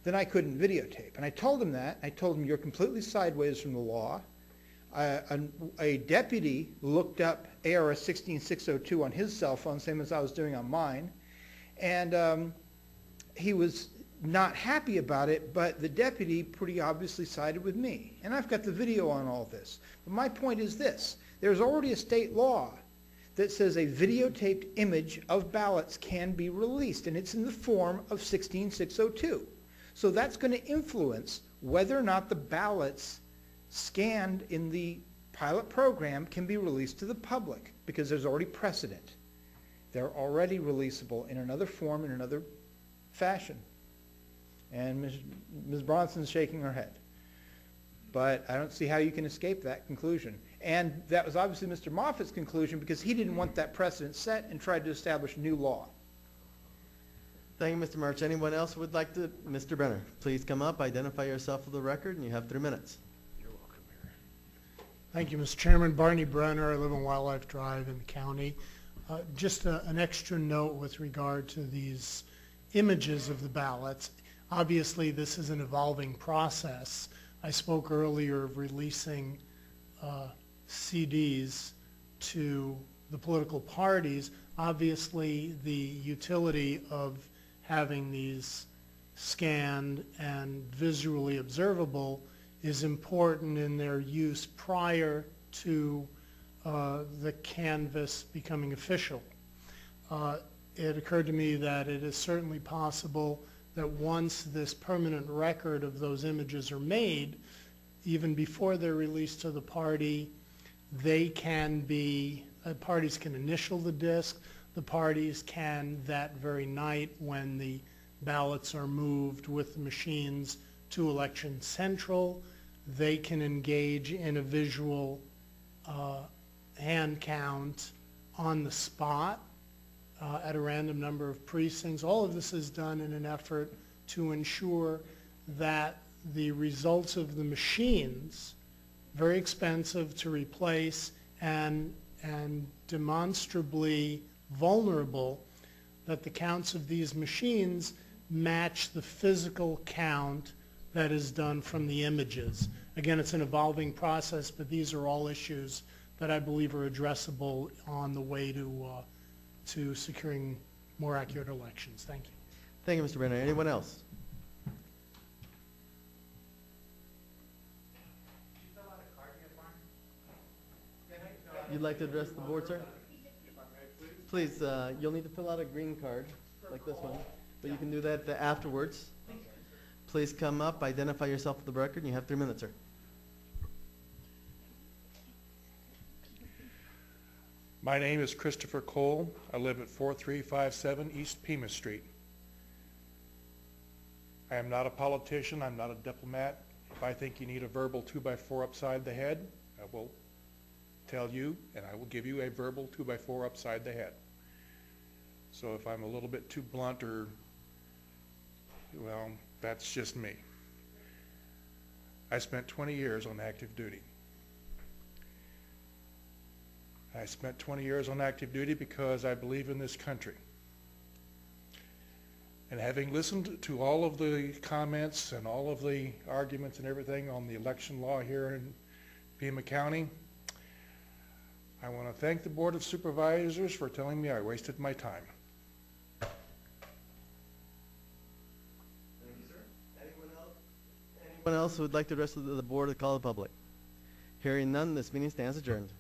then I couldn't videotape. And I told him that. I told him, you're completely sideways from the law. A deputy looked up ARS 16602 on his cell phone, same as I was doing on mine, and he was not happy about it, but the deputy pretty obviously sided with me. And I've got the video on all this. But my point is this. There's already a state law that says a videotaped image of ballots can be released, and it's in the form of 16602. So that's going to influence whether or not the ballots scanned in the pilot program can be released to the public, because there's already precedent. They're already releasable in another form, in another fashion. And Ms. Bronson's shaking her head. But I don't see how you can escape that conclusion. And that was obviously Mr. Moffitt's conclusion, because he didn't want that precedent set and tried to establish new law. Thank you, Mr. March. Anyone else who would like to? Mr. Brenner, please come up, identify yourself for the record, and you have 3 minutes. You're welcome Thank you, Mr. Chairman. Barney Brenner, I live on Wildlife Drive in the county. Just an extra note with regard to these images of the ballots. Obviously, this is an evolving process. I spoke earlier of releasing CDs to the political parties. Obviously, the utility of having these scanned and visually observable is important in their use prior to the canvass becoming official. It occurred to me that it is certainly possible that once this permanent record of those images are made, even before they're released to the party, they can be, parties can initial the disc, the parties can that very night when the ballots are moved with the machines to Election Central, they can engage in a visual hand count on the spot at a random number of precincts. All of this is done in an effort to ensure that the results of the machines, very expensive to replace and demonstrably vulnerable, that the counts of these machines match the physical count that is done from the images. Again, it's an evolving process, but these are all issues that I believe are addressable on the way to securing more accurate elections. Thank you. Thank you, Mr. Brenner. Anyone else? You'd like to address the board, sir? Please, you'll need to fill out a green card, like this one, but you can do that afterwards. Please come up, identify yourself for the record, and you have 3 minutes, sir. My name is Christopher Cole. I live at 4357 East Pima Street. I am not a politician. I'm not a diplomat. If I think you need a verbal 2x4 upside the head, I will tell you, and I will give you a verbal 2x4 upside the head. So if I'm a little bit too blunt or, well, that's just me. I spent 20 years on active duty. I spent 20 years on active duty because I believe in this country. And having listened to all of the comments and all of the arguments and everything on the election law here in Pima County, I want to thank the Board of Supervisors for telling me I wasted my time. Thank you, sir. Anyone else who would like to address the board or call the public? Hearing none, this meeting stands adjourned.